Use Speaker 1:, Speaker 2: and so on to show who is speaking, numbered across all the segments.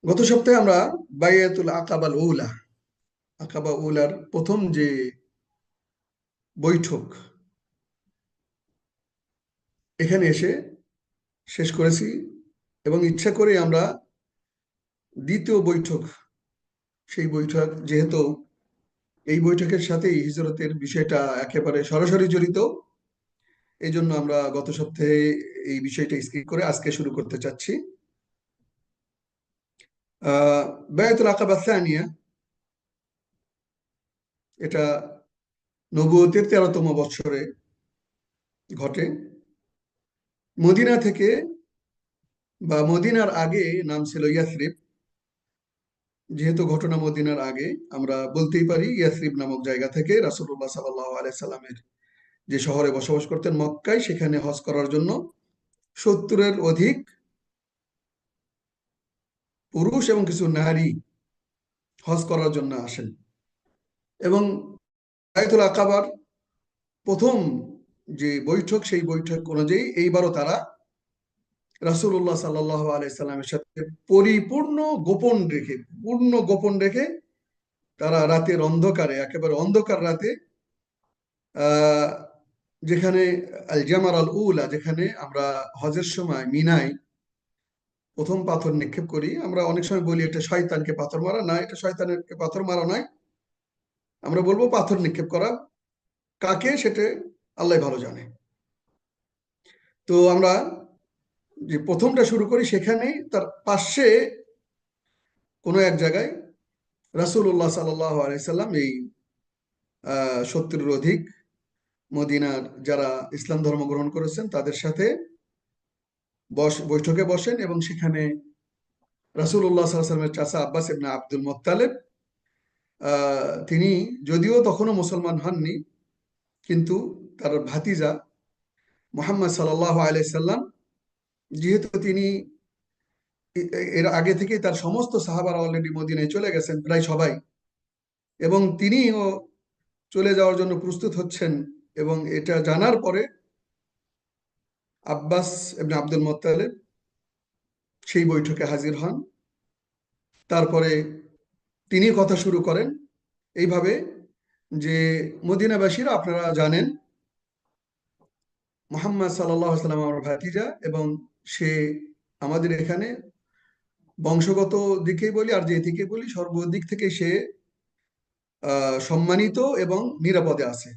Speaker 1: গত সপ্তাহে আমরা বাইয়াতুল আকাবাল উলা আকাবা উলার প্রথম যে বৈঠক এখানে এসে শেষ করেছি এবং ইচ্ছা করে আমরা দ্বিতীয় বৈঠক সেই বৈঠক যেহেতু এই বৈঠকের সাথেই হিজরতের বিষয়টা একেবারে সরাসরি জড়িত, এই জন্য আমরা গত সপ্তাহে এই বিষয়টা স্কিপ করে আজকে শুরু করতে চাচ্ছি। বায়াতুল আকাবা সানিয়া, এটা নবুয়তের 13তম বৎসরে ঘটে। মদিনা থেকে বা মদিনার আগে নাম ছিল ইয়াসরিব। যেহেতু ঘটনা মদিনার আগে, আমরা বলতেই পারি ইয়াসরিব নামক জায়গা থেকে রাসূলুল্লাহ সাল্লাল্লাহু আলাইহি সাল্লামের যে শহরে বসবাস করতেন মক্কায়, সেখানে হজ করার জন্য 70-এর অধিক পুরুষ এবং কিছু নারী হজ করার জন্য আসেন। এবং বায়তুল আকাবার প্রথম যে বৈঠক, সেই বৈঠক অনুযায়ী এইবারও তারা রাসূলুল্লাহ সাল্লাল্লাহু আলাইহি সাল্লামের সাথে পরিপূর্ণ গোপন রেখে পূর্ণ গোপন রেখে তারা রাতের অন্ধকারে, একেবারে অন্ধকার রাতে, আহ যেখানে আল জামার আল উলা, যেখানে আমরা হজের সময় মিনায় প্রথম পাথর নিক্ষেপ করি, আমরা অনেক সময় বলি এটা শয়তানকে পাথর মারা, না, এটা শয়তানের পাথর মারা নয়, আমরা বলবো পাথর নিক্ষেপ করা। কাকে, সেটা আল্লাহ ভালো জানে। তো আমরা যে প্রথমটা শুরু করি, সেখানেই তার পাশে কোনো এক জায়গায় রাসূলুল্লাহ সাল্লাল্লাহু আলাইহি সাল্লাম এই 70-এর অধিক মদিনার যারা ইসলাম ধর্ম গ্রহণ করেছেন তাদের সাথে বৈঠকে বসেন। এবং সেখানে রাসূলুল্লাহ সাল্লাল্লাহু আলাইহি সাল্লামের চাচা আব্বাস ইবনে আব্দুল মুত্তালিব, তিনি যদিও তখনও মুসলমান হননি, কিন্তু তার ভাতিজা মুহাম্মদ সাল্লাল্লাহু আলাইহি সাল্লাম, যেহেতু তিনি এর আগে থেকেই তার সমস্ত সাহাবারা অলরেডি মদিনায় চলে গেছেন প্রায় সবাই, এবং তিনিও চলে যাওয়ার জন্য প্রস্তুত হচ্ছেন, এবং এটা জানার পরে আব্বাস ইবনে আব্দুল মুত্তালিব সেই বৈঠকে হাজির হন। তারপরে তিনি কথা শুরু করেন এইভাবে যে, মদিনাবাসীরা, আপনারা জানেন মুহাম্মদ সাল্লাল্লাহু আলাইহি সাল্লাম আমার ভাতিজা, এবং সে আমাদের এখানে বংশগত দিকেই বলি আর যে দিকে বলি, সর্বদিক থেকে সে সম্মানিত এবং নিরাপদে আছে,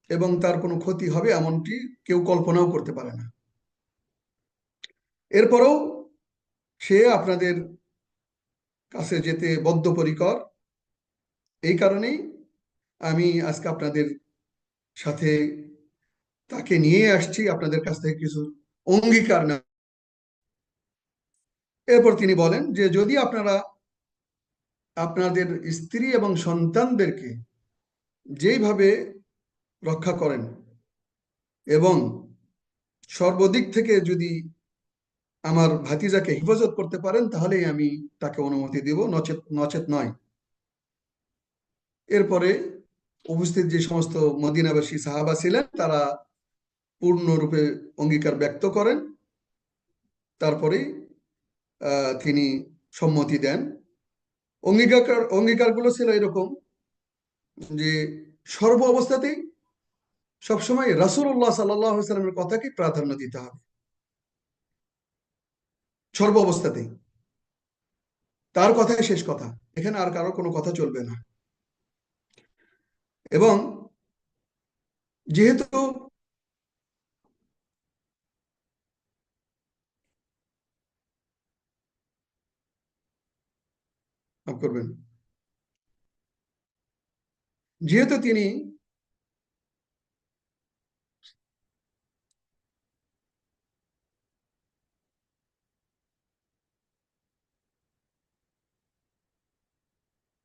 Speaker 1: এবং তার কোনো ক্ষতি হবে এমনটি কেউ কল্পনাও করতে পারে না। এরপরেও সে আপনাদের কাছে যেতে বদ্ধপরিকর। এই কারণেই আমি আজকে আপনাদের সাথে তাকে নিয়ে আসছি, আপনাদের কাছ থেকে কিছু অঙ্গীকার না। এরপর তিনি বলেন যে, যদি আপনারা আপনাদের স্ত্রী এবং সন্তানদেরকে যেইভাবে রক্ষা করেন এবং সর্বদিক থেকে যদি আমার ভাতিজাকে হেফাজত করতে পারেন, তাহলেই আমি তাকে অনুমতি দেব, নচেত নচেত নয়। এরপরে উপস্থিত যে সমস্ত মদিনাবাসী সাহাবা ছিলেন, তারা পূর্ণরূপে অঙ্গীকার ব্যক্ত করেন। তারপরে তিনি সম্মতি দেন। অঙ্গীকারগুলো ছিল এরকম যে, সর্ব অবস্থাতেই সবসময় রাসূলুল্লাহ সাল্লাল্লাহু আলাইহি সাল্লামের কথাকে প্রাধান্য দিতে হবে, সর্ব অবস্থাতেই তার কথাই শেষ কথা, এখানে আর কারো কোনো কথা চলবে না। এবং যেহেতু মাফ করবেন, যেহেতু তিনি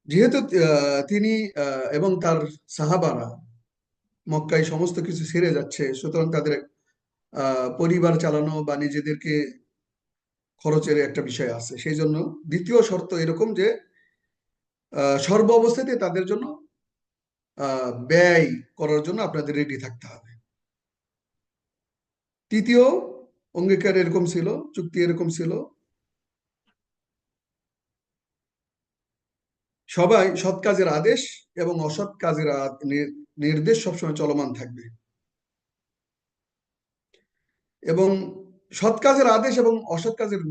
Speaker 1: যেহেতু তিনি এবং তার সাহাবারা মক্কায় সমস্ত কিছু ছেড়ে যাচ্ছে, সুতরাং তাদের পরিবার চালানো বা নিজেদেরকে খরচের একটা বিষয় আছে। সেই জন্য দ্বিতীয় শর্ত এরকম যে, সর্ব অবস্থাতে তাদের জন্য ব্যয় করার জন্য আপনাদের রেডি থাকতে হবে। তৃতীয় অঙ্গীকার এরকম ছিল, চুক্তি এরকম ছিল সবাই সৎ কাজের আদেশ এবং অসৎ কাজের নির্দেশ সবসময় চলমান থাকবে। এবং সৎ কাজের আদেশ এবং অসৎ কাজের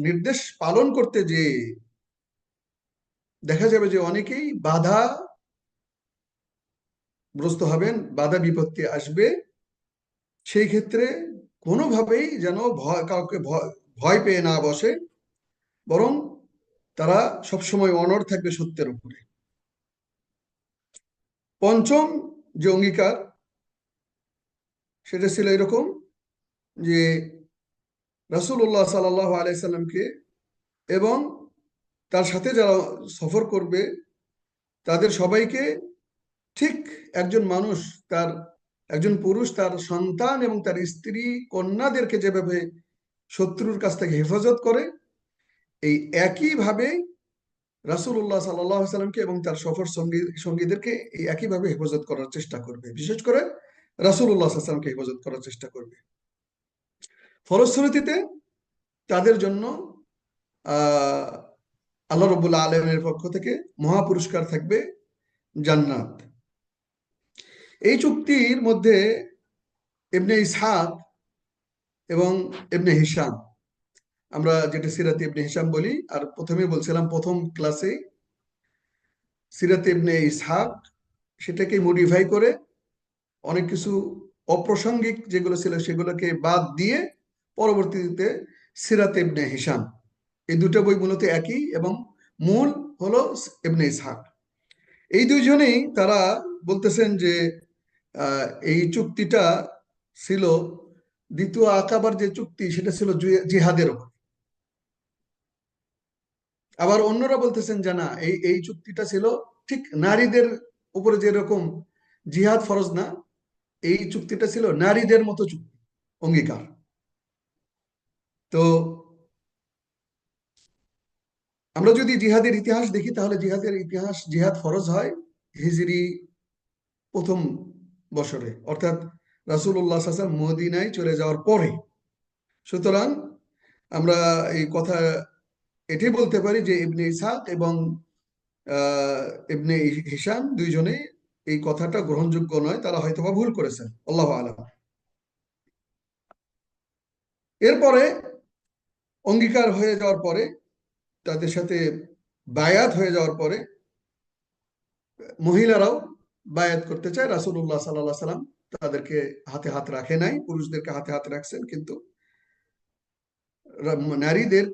Speaker 1: নির্দেশ পালন করতে যে দেখা যাবে যে অনেকেই বাধাগ্রস্ত হবেন, বাধা বিপত্তি আসবে। সেই ক্ষেত্রে কোনোভাবেই যেন কাউকে ভয় পেয়ে না বসে, বরং তারা সবসময় অনড় থাকবে সত্যের উপরে। পঞ্চম যে অঙ্গীকার সেটা ছিল এরকম যে রাসূলুল্লাহ সাল্লাল্লাহু আলাইহি সাল্লামকে এবং তার সাথে যারা সফর করবে তাদের সবাইকে ঠিক একজন মানুষ, তার একজন পুরুষ তার সন্তান এবং তার স্ত্রী কন্যাদেরকে যেভাবে শত্রুর কাছ থেকে হেফাজত করে, এই একইভাবে রাসূলুল্লাহ সাল্লাল্লাহু আলাইহি সাল্লামকে এবং তার সফর সঙ্গীদেরকে এই একইভাবে হেফাজত করার চেষ্টা করবে। বিশেষ করে রাসূলুল্লাহ সাল্লাল্লাহু আলাইহি সাল্লামকে হেফাজত করার চেষ্টা করবে। ফলশ্রুতিতে তাদের জন্য আহ আল্লাহ রাব্বুল আলামিনের পক্ষ থেকে মহা পুরস্কার থাকবে, জান্নাত। এই চুক্তির মধ্যে ইবনে ইসহাক এবং ইবনে হিশাম, আমরা যেটা সিরাতে ইবনে হিশাম বলি, আর প্রথমেই বলছিলাম প্রথম ক্লাসে সিরাতে ইবনে ইসহাক সেটাকে মডিফাই করে অনেক কিছু অপ্রাসঙ্গিক যেগুলো ছিল সেগুলোকে বাদ দিয়ে পরবর্তীতে সিরাতে ইবনে হিশাম, এই দুটো বই মূলত একই এবং মূল হলো ইবনে ইসহাক। এই দুইজনেই তারা বলতেছেন যে এই চুক্তিটা ছিল দ্বিতীয় আকাবার যে চুক্তি সেটা ছিল জিহাদের উপর। আবার অন্যরা বলতেছেন যে না, এই এই চুক্তিটা ছিল ঠিক নারীদের উপরে যেরকম জিহাদ ফরজ না, এই চুক্তিটা ছিল নারীদের মতো চুক্তি, অঙ্গীকার। তো আমরা যদি জিহাদের ইতিহাস দেখি তাহলে জিহাদ ফরজ হয় হিজরি প্রথম বছরে, অর্থাৎ রাসূলুল্লাহ সাল্লাল্লাহু আলাইহি ওয়াসাল্লাম মদিনায় চলে যাওয়ার পরে। সুতরাং আমরা এই কথা এটাই বলতে পারি যে ইবনে ইসহাক এবং ইবনে হিশাম দুইজনে এই কথাটা গ্রহণযোগ্য নয়, তারা হয়তোবা ভুল করেছেন, আল্লাহু আলাম। এরপরে অঙ্গীকার হয়ে যাওয়ার পরে, তাদের সাথে বায়াত হয়ে যাওয়ার পরে মহিলারাও বায়াত করতে চায়। রাসূলুল্লাহ সাল্লাল্লাহু আলাইহি সাল্লাম তাদেরকে হাতে হাত রাখে নাই, পুরুষদেরকে হাতে হাত রাখছেন, কিন্তু নারীদের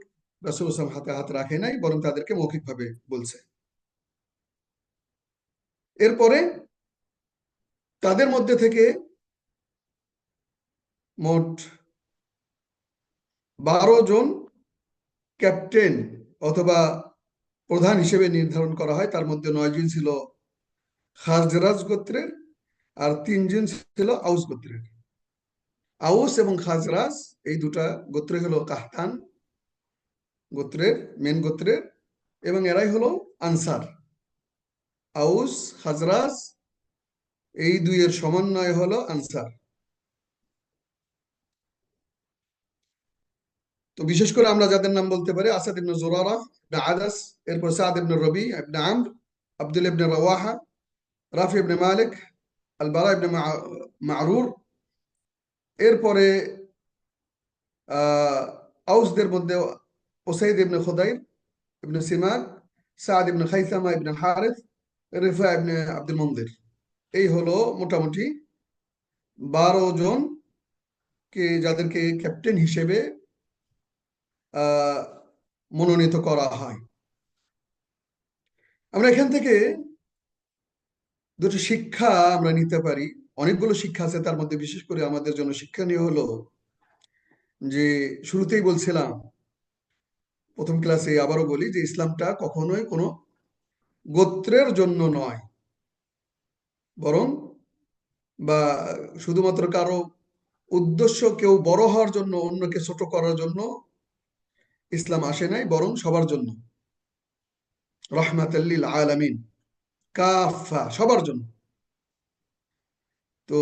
Speaker 1: রাসূল সাল্লাল্লাহু হাতে হাত রাখে নাই, বরং তাদেরকে মৌখিকভাবে বলছে। এরপরে তাদের মধ্যে থেকে মোট 12 জন ক্যাপ্টেন অথবা প্রধান হিসেবে নির্ধারণ করা হয়। তার মধ্যে 9 জন ছিল খাজরাজ গোত্রের, আর 3 জন ছিল আউস গোত্রের। আউস এবং খাজরাজ এই দুটা গোত্র হলো কাহতান গোত্রের, মেন গোত্রের, এবং এরাই হলো আনসার। আউস খাজরাজ এই দুইয়ের সমন্বয় হলো আনসার। তো বিশেষ করে আমরা যাদের নাম বলতে পারি, আসাদ ইবনে জুরারা ইবনে আদাস, এরপর সাদ ইবনে রবি ইবনে আমর, আব্দুল ইবনে রাওয়াহা, রাফি ইবনে মালিক, আল বারা ইবনে মারুর। এরপরে আউসদের মধ্যে ওসাইদ ইবনে খুদাইর ইবনে সিমাক, সাদ ইবনে খাইসামা ইবনে হারিস, রিফা ইবনে আব্দুল মুনদির। এই হলো মোটামুটি 12 জন যাদেরকে ক্যাপ্টেন হিসেবে মনোনীত করা হয়। আমরা এখান থেকে দুটো শিক্ষা আমরা নিতে পারি। অনেকগুলো শিক্ষা আছে, তার মধ্যে বিশেষ করে আমাদের জন্য শিক্ষণীয় হলো যে শুরুতেই বলছিলাম প্রথম ক্লাসে, আবারও বলি যে ইসলামটা কখনোই কোনো গোত্রের জন্য নয়, বরং বা শুধুমাত্র কারো উদ্দেশ্য কেউ বড় হওয়ার জন্য, অন্যকে ছোট করার জন্য ইসলাম আসে নাই, বরং সবার জন্য, রাহমাতাল লিল আলামিন, কাফা, সবার জন্য। তো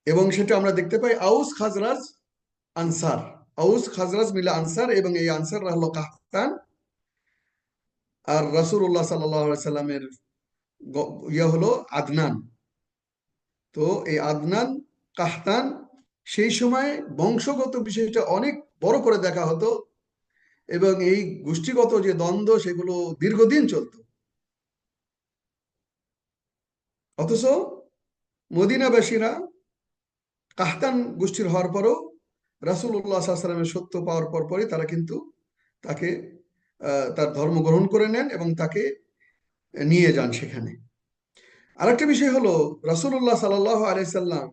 Speaker 1: এবং সেটা আমরা দেখতে পাই আউস খাজরাজ আনসার, আউস খাজরাজ মিলে আনসার, এবং এই আনসাররা হলো কাহতান আর রাসূলুল্লাহ সাল্লাল্লাহু আলাইহি সাল্লামের ইয়ে হলো আদনান। তো এই আদনান কাহতান, সেই সময় বংশগত বিষয়টা অনেক বড় করে দেখা হতো, এবং এই গোষ্ঠীগত যে দ্বন্দ্ব সেগুলো দীর্ঘদিন চলত। অথচ মদিনাবাসীরা কাহতান গোষ্ঠীর হওয়ার পরও রাসূলুল্লাহ সাল্লাল্লাহু আলাইহি সাল্লামের সত্য পাওয়ার পরই তারা কিন্তু তাকে তার ধর্ম গ্রহণ করে নেন এবং তাকে নিয়ে যান সেখানে। আরেকটা বিষয় হলো, রাসূলুল্লাহ সাল্লাল্লাহু আলাইহি সাল্লাম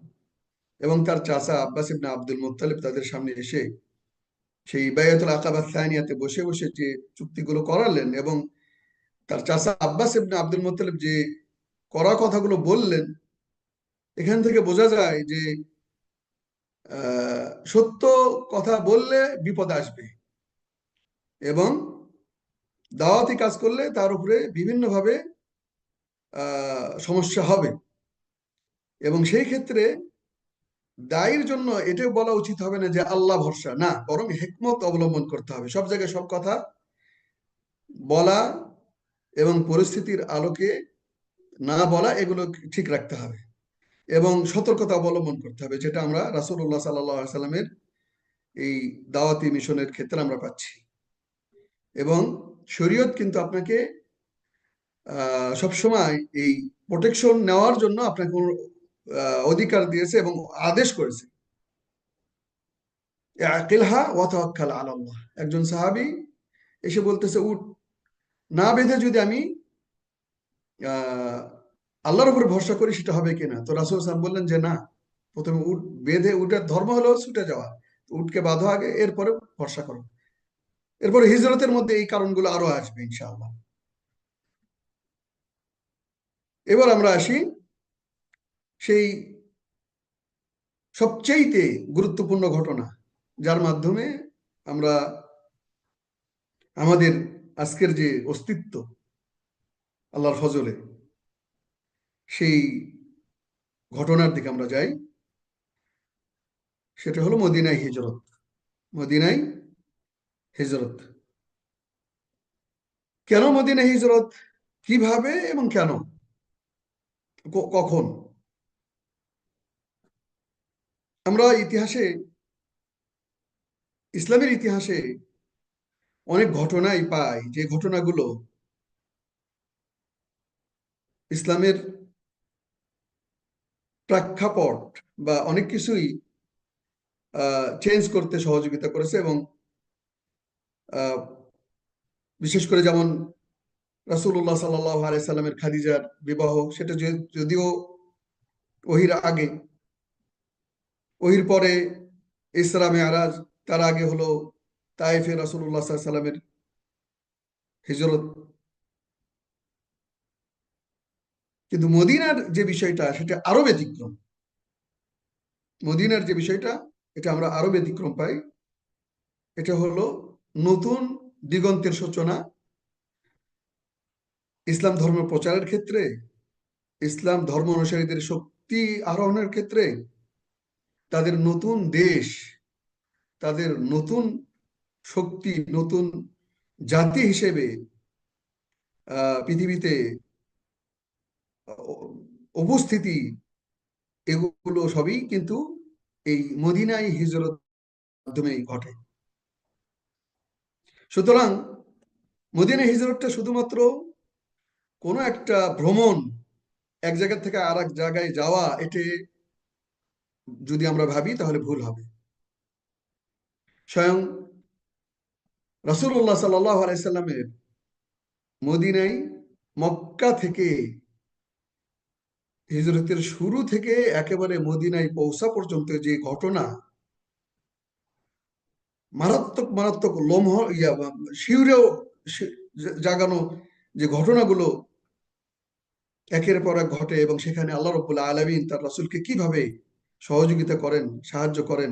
Speaker 1: এবং তার চাচা আব্বাস ইবনে আব্দুল মুত্তালিব তাদের সামনে এসে সেই বায়াতুল আকাবা সানিয়াতে বসে বসে যে চুক্তিগুলো করালেন, এবং তার চাচা আব্বাস ইবনে আব্দুল মুত্তালিব যে কড়া কথাগুলো বললেন, এখান থেকে বোঝা যায় যে সত্য কথা বললে বিপদ আসবে, এবং দাওয়াতি কাজ করলে তার উপরে বিভিন্নভাবে সমস্যা হবে। এবং সেই ক্ষেত্রে দায়ের জন্য এটাও বলা উচিত হবে না যে আল্লাহ ভরসা, না, বরং হিকমত অবলম্বন করতে হবে। সব জায়গায় সব কথা বলা এবং পরিস্থিতির আলোকে না বলা, এগুলো ঠিক রাখতে হবে এবং সতর্কতা অবলম্বন করতে হবে, যেটা আমরা রাসূলুল্লাহ সাল্লাল্লাহু আলাইহি সাল্লামের এই দাওয়াতি মিশনের ক্ষেত্রে আমরা পাচ্ছি। এবং শরীয়ত কিন্তু আপনাকে সবসময় এই প্রোটেকশন নেওয়ার জন্য আপনাকে অধিকার দিয়েছে এবং আদেশ করেছে। আকিলহা ওয়া তাওয়াক্কাল আলাল্লাহ। একজন সাহাবী এসে বলতেছে, উট না বেঁধে যদি আমি আহ আল্লাহর উপর ভরসা করি সেটা হবে কিনা? তো রাসূল সাল্লাল্লাহু আলাইহি ওয়াসাল্লাম বললেন যে না, প্রথমে উট বেঁধে, উটের ধর্ম হলো ছুটে যাওয়া, উটকে বাঁধো আগে, এরপরে ভরসা করো। এরপরে হিজরতের মধ্যে এই কারণগুলো আরো আসবে ইনশাআল্লাহ। এবার আমরা আসি সেই সবচেয়েতে গুরুত্বপূর্ণ ঘটনা, যার মাধ্যমে আমরা আমাদের আজকের যে অস্তিত্ব আল্লাহর ফজলে, সেই ঘটনার দিকে আমরা যাই। সেটা হলো মদিনায় হিজরত। মদিনায় হিজরত কেন? মদিনায় হিজরত কিভাবে এবং কেন, কখন? আমরা ইতিহাসে, ইসলামের ইতিহাসে অনেক ঘটনাই পাই, যে ঘটনাগুলো ইসলামের প্রেক্ষাপট বা অনেক কিছুই চেঞ্জ করতে সহযোগিতা করেছে। এবং বিশেষ করে যেমন রাসূলুল্লাহ সাল্লাল্লাহু আলাইহি সাল্লামের খাদিজার বিবাহ, সেটা যদিও ওহির আগে, ওহির পরে ইসরা মেরাজ, তার আগে হলো তায়েফে রাসূলুল্লাহ সাল্লাল্লাহু আলাইহি সাল্লামের হিজরত। কিন্তু মদিনার যে বিষয়টা সেটা আরো ব্যতিক্রম। মদিনার যে বিষয়টা, এটা আমরা আরো ব্যতিক্রম পাই। এটা হলো নতুন দিগন্তের সূচনা ইসলাম ধর্ম প্রচারের ক্ষেত্রে, ইসলাম ধর্ম অনুসারীদের শক্তি আরোহণের ক্ষেত্রে, তাদের নতুন দেশ, তাদের নতুন শক্তি, নতুন জাতি হিসেবে পৃথিবীতে উপস্থিতি, এগুলো সবই কিন্তু এই মদিনায় হিজরত মাধ্যমেই ঘটে। সুতরাং মদিনায় হিজরতটা শুধুমাত্র কোনো একটা ভ্রমণ, এক জায়গা থেকে আর এক জায়গায় যাওয়া, এটি যদি আমরা ভাবি তাহলে ভুল হবে। স্বয়ং রাসূলুল্লাহ সাল্লাল্লাহু আলাইহি সাল্লামের মদিনায়, মক্কা থেকে হিজরতের শুরু থেকে একেবারে মদিনায় পৌঁছা পর্যন্ত যে ঘটনা, মারাত্মক মারাত্মক লোমহ শিউরেও জাগানো যে ঘটনাগুলো একের পর এক ঘটে, এবং সেখানে আল্লাহ রাব্বুল আলামিন তার রাসূলকে কিভাবে সহযোগিতা করেন, সাহায্য করেন,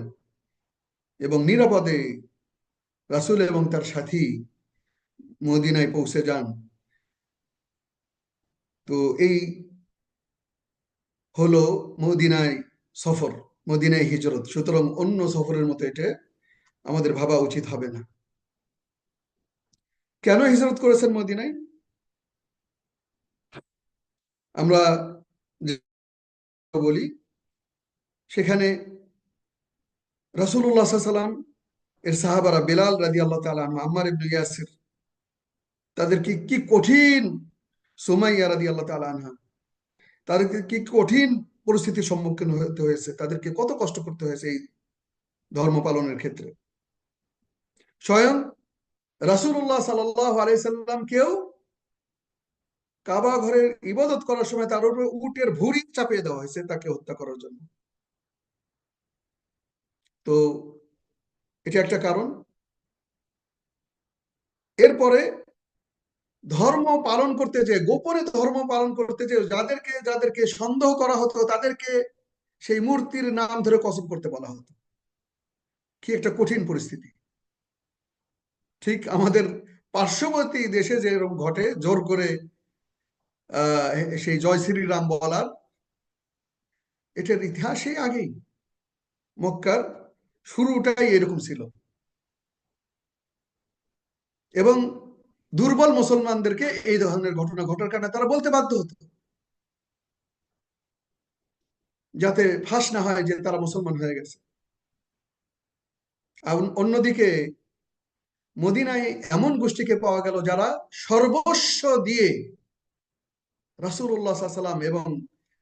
Speaker 1: এবং নিরাপদে রাসূল এবং তার সাথী মদিনায় পৌঁছে যান। তো এই হলো মদিনায় সফর, মদিনায় হিজরত। সুতরাং অন্য সফরের মতো এটা আমাদের ভাবা উচিত হবে না। কেন হিজরত করেছেন মদিনায়? আমরা বলি, সেখানে রাসূলুল্লাহ সাল্লাল্লাহু আলাইহি ওয়াসাল্লাম এর সাহাবারা বেলাল রাদিয়াল্লাহু তাআলা আনহু, আম্মার ইবনে ইয়াসির, তাদেরকে কি কঠিন, সুমাইয়া রাদিয়াল্লাহু তাআলা আনহা, তাদেরকে কি কঠিন পরিস্থিতির সম্মুখীন হতে হয়েছে, তাদেরকে কত কষ্ট করতে হয়েছে এই ধর্ম পালনের ক্ষেত্রে। স্বয়ং রাসূলুল্লাহ সাল্লাল্লাহু আলাইহি সাল্লামকেও কাবা ঘরের ইবাদত করার সময় তার উপরে উটের ভুঁড়ি চাপিয়ে দেওয়া হয়েছে তাকে হত্যা করার জন্য। তো এটা একটা কারণ। এরপরে ধর্ম পালন করতে যে, গোপনে ধর্ম পালন করতে যে যাদেরকে যাদেরকে সন্দেহ করা হতো, তাদেরকে সেই মূর্তির নাম ধরে কসম করতে বলা হতো। কি একটা কঠিন পরিস্থিতি। ঠিক আমাদের পার্শ্ববর্তী দেশে যেরকম ঘটে, জোর করে সেই জয় শ্রীরাম বলার, এটার ইতিহাসে আগেই মক্কার শুরুটাই এরকম ছিল। এবং দুর্বল মুসলমানদেরকে এই ধরনের ঘটনা ঘটার কারণে তারা বলতে বাধ্য হতো, যাতে ফাঁস না হয় যে তারা মুসলমান হয়ে গেছে। আর অন্যদিকে মদিনায় এমন গোষ্ঠীকে পাওয়া গেল যারা সর্বস্ব দিয়ে রাসূলুল্লাহ সাল্লাল্লাহু আলাইহি ওয়াসাল্লাম এবং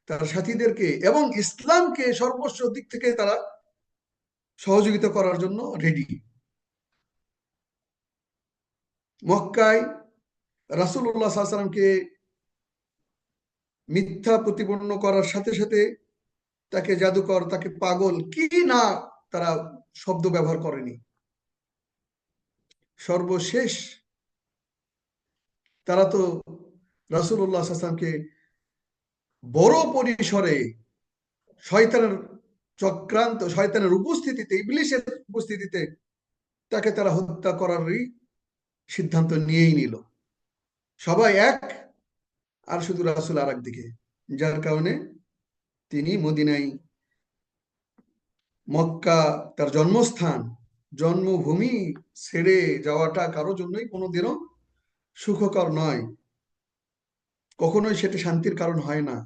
Speaker 1: তার সাথীদেরকে এবং ইসলামকে সর্বস্ব দিক থেকে তারা সহযোগিতা করার জন্য রেডি। মক্কায় রাসূলুল্লাহ সাল্লাল্লাহু আলাইহি ওয়াসাল্লামকে মিথ্যা প্রতিপন্ন করার সাথে সাথে তাকে জাদুকর, তাকে পাগল, কি না তারা শব্দ ব্যবহার করেনি। সর্বশেষ তারা তো রাসূলুল্লাহ সাল্লাল্লাহু আলাইহি ওয়াসাল্লামকে বড় পরিসরে শয়তানের চক্রান্ত, শয়তানের উপস্থিতিতে, ইবলিসের উপস্থিতিতে তাকে তারা হত্যা করারই সিদ্ধান্ত নিয়েই নিল। সবাই এক, আর শুধু রাসূল আর একদিকে। যার কারণে তিনি মদিনায়, মক্কা তার জন্মস্থান, জন্মভূমি ছেড়ে যাওয়াটা কারোর জন্যই কোনোদিনও সুখকর নয়। কখনোই সেটা শান্তির কারণ হয় না।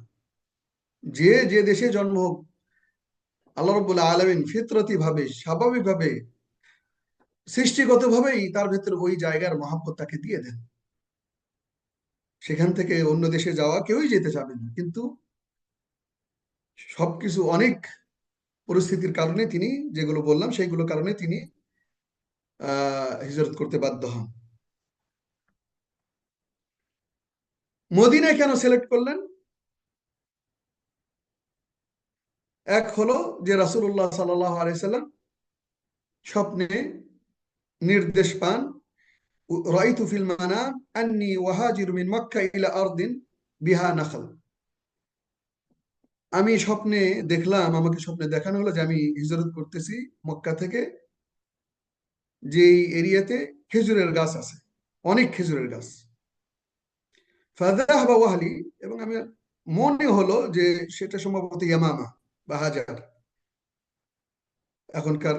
Speaker 1: যে যে দেশে জন্ম হোক, আল্লাহ রাব্বুল আলামিন ফিতরতি ভাবে, স্বাভাবিকভাবে, সৃষ্টিগতভাবেই তার ভেতরে ওই জায়গার মহাব্বত তাকে দিয়ে দেন। সেখান থেকে অন্য দেশে যাওয়া কেউই যেতে চাবে না, কিন্তু সবকিছু অনেক পরিস্থিতির কারণে তিনি, যেগুলো বললাম সেইগুলো কারণে তিনি হিজরত করতে বাধ্য হন। মদিনায় কেন সিলেক্ট করলেন? এক হলো যে রাসূলুল্লাহ সাল্লাল্লাহু আলাইহি সাল্লাম স্বপ্নে নির্দেশ পান, রাআইতু ফিল মানাম আন্নী ওয়াহাজিরু মিন মক্কা ইলা আরদিন বিহা নাখল। আমি স্বপ্নে দেখলাম, আমাকে স্বপ্নে দেখানো হলো যে আমি হিজরত করতেছি মক্কা থেকে যে এরিয়াতে খেজুরের গাছ আছে, অনেক খেজুরের গাছ। ফাযাহাবা ওয়াহলি, এবং আমি মনে হলো যে সেটা সম্ভবত ইয়ামামা বা হাজার, এখনকার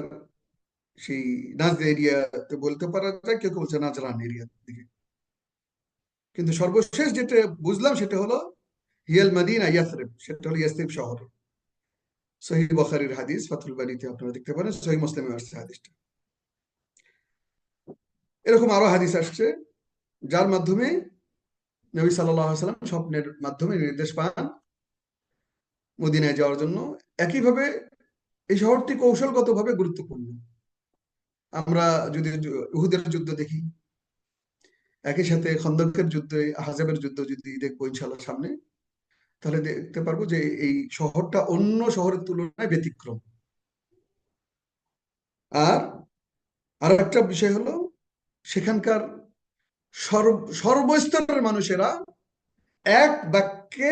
Speaker 1: সেই নাজদ এরিয়াতে বলতে পারা যায়, কেউ কেউ বলছে নাজরান এরিয়ার দিকে। কিন্তু সর্বশেষ যেটা বুঝলাম সেটা হলো হিয়াল মাদিনা ইয়াসরিব, সেটা হলো ইয়াসরিব শহর। সহিহ বুখারীর হাদিস, ফাথুল বারীতে আপনারা দেখতে পারেন, সহিহ মুসলিমে আসছে হাদিসটা। এরকম আরো হাদিস আসছে যার মাধ্যমে নবী সাল্লাল্লাহু আলাইহি ওয়াসাল্লাম স্বপ্নের মাধ্যমে নির্দেশ পান মদিনায় যাওয়ার জন্য। একইভাবে এই শহরটি কৌশলগতভাবে গুরুত্বপূর্ণ। আমরা যদি উহুদের যুদ্ধ দেখি, একই সাথে খন্দকের যুদ্ধে, আহজাবের যুদ্ধ যদি দেখবো ইনশাআল্লাহ সামনে, তাহলে দেখতে পারবো যে এই শহরটা অন্য শহরের তুলনায় ব্যতিক্রম। আর আর একটা বিষয় হলো সেখানকার সর্বস্তরের মানুষেরা এক বাক্যে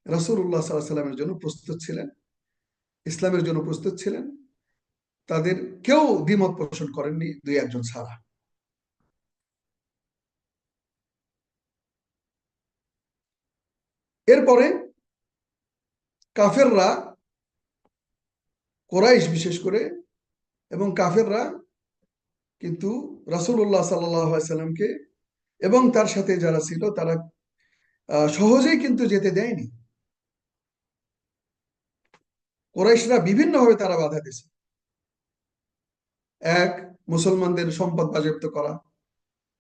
Speaker 1: রাসূলুল্লাহ সাল্লাল্লাহু আলাইহি সাল্লামের জন্য প্রস্তুত ছিলেন, ইসলামের জন্য প্রস্তুত ছিলেন। তাদের কেউ দ্বিমত পোষণ করেননি, দুই একজন ছাড়া। এরপরে কাফেররা, কোরাইশ বিশেষ করে, এবং কাফেররা কিন্তু রাসূলুল্লাহ সাল্লাল্লাহু আলাইহি সাল্লামকে এবং তার সাথে যারা ছিল তারা সহজেই কিন্তু যেতে দেয়নি। কুরাইশরা বিভিন্নভাবে তারা বাধা দিয়েছে। এক, মুসলমানদের সম্পদ বাজেয়াপ্ত করা,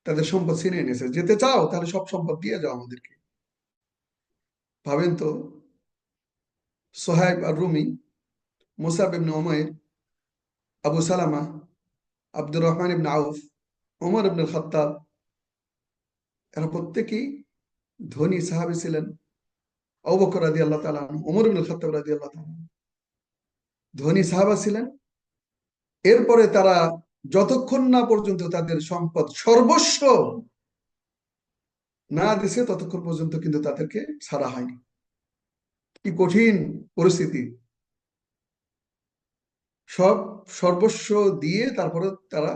Speaker 1: তাদের সম্পদ ছিনিয়ে নিয়েছে। যেতে চাও তাহলে সব সম্পদ দিয়ে যাও আমাদেরকে। ভাবেন তো, সোহাইব আর রুমি, মুসাব ইবনে উমাইর, আবু সালামা, আব্দুর রহমান ইবনে আউফ, ওমর ইবনে খাত্তাব, এরা প্রত্যেকেই ধনী সাহাবী ছিলেন। আবু বকর রাদিয়াল্লাহু তাআলা আনহু, ওমর ইবনে খাত্তাব রাদিয়াল্লাহু তাআলা আনহু ধনী সাহাবা ছিলেন। এরপরে তারা যতক্ষণ না পর্যন্ত তাদের সম্পদ সর্বস্ব না দিছে ততক্ষণ পর্যন্ত কিন্তু তাদেরকে ছাড়া হয়নি। কি কঠিন পরিস্থিতি! সব সর্বস্ব দিয়ে তারপরে তারা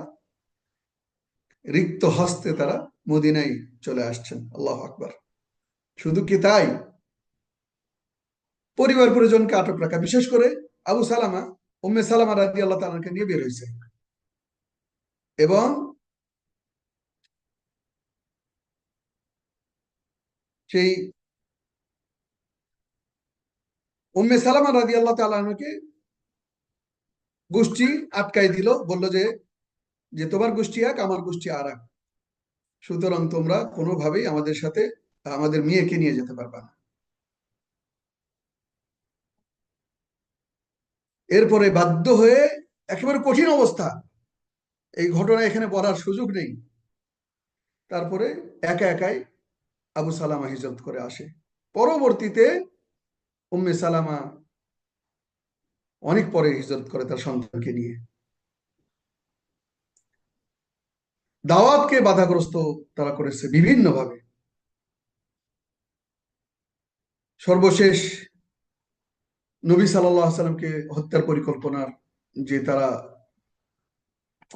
Speaker 1: রিক্ত হস্তে তারা মদিনায় চলে আসছেন। আল্লাহু আকবার! শুধু কি তাই, পরিবার পরিজনকে আটক রাখা, বিশেষ করে আবু সালামা, উম্মে সালামা রাদিয়াল্লাহু তাআলাকে নিয়ে বের হয়েছে। এবং সেই উম্মে সালামা রাদিয়াল্লাহু তাআলাকে গোষ্ঠী আটকাই দিল, বলল যে যে তোমার গোষ্ঠী এক, আমার গোষ্ঠী আর এক, সুতরাং তোমরা কোনোভাবেই আমাদের সাথে আমাদের মেয়েকে নিয়ে যেতে পারবা না। এরপরে বাধ্য হয়ে, একেবারে কঠিন অবস্থা, এই ঘটনা এখানে বলার সুযোগ নেই, তারপরে একা একাই আবু সালামা হিজরত করে আসে। পরবর্তীতে উম্মে সালামা অনেক পরে হিজরত করে তার সন্তানকে নিয়ে। দাওয়াতকে বাধাগ্রস্ত তারা করেছে বিভিন্নভাবে। সর্বশেষ নবী সাল্লাল্লাহু আলাইহি সাল্লামকে হত্যার পরিকল্পনা যে তারা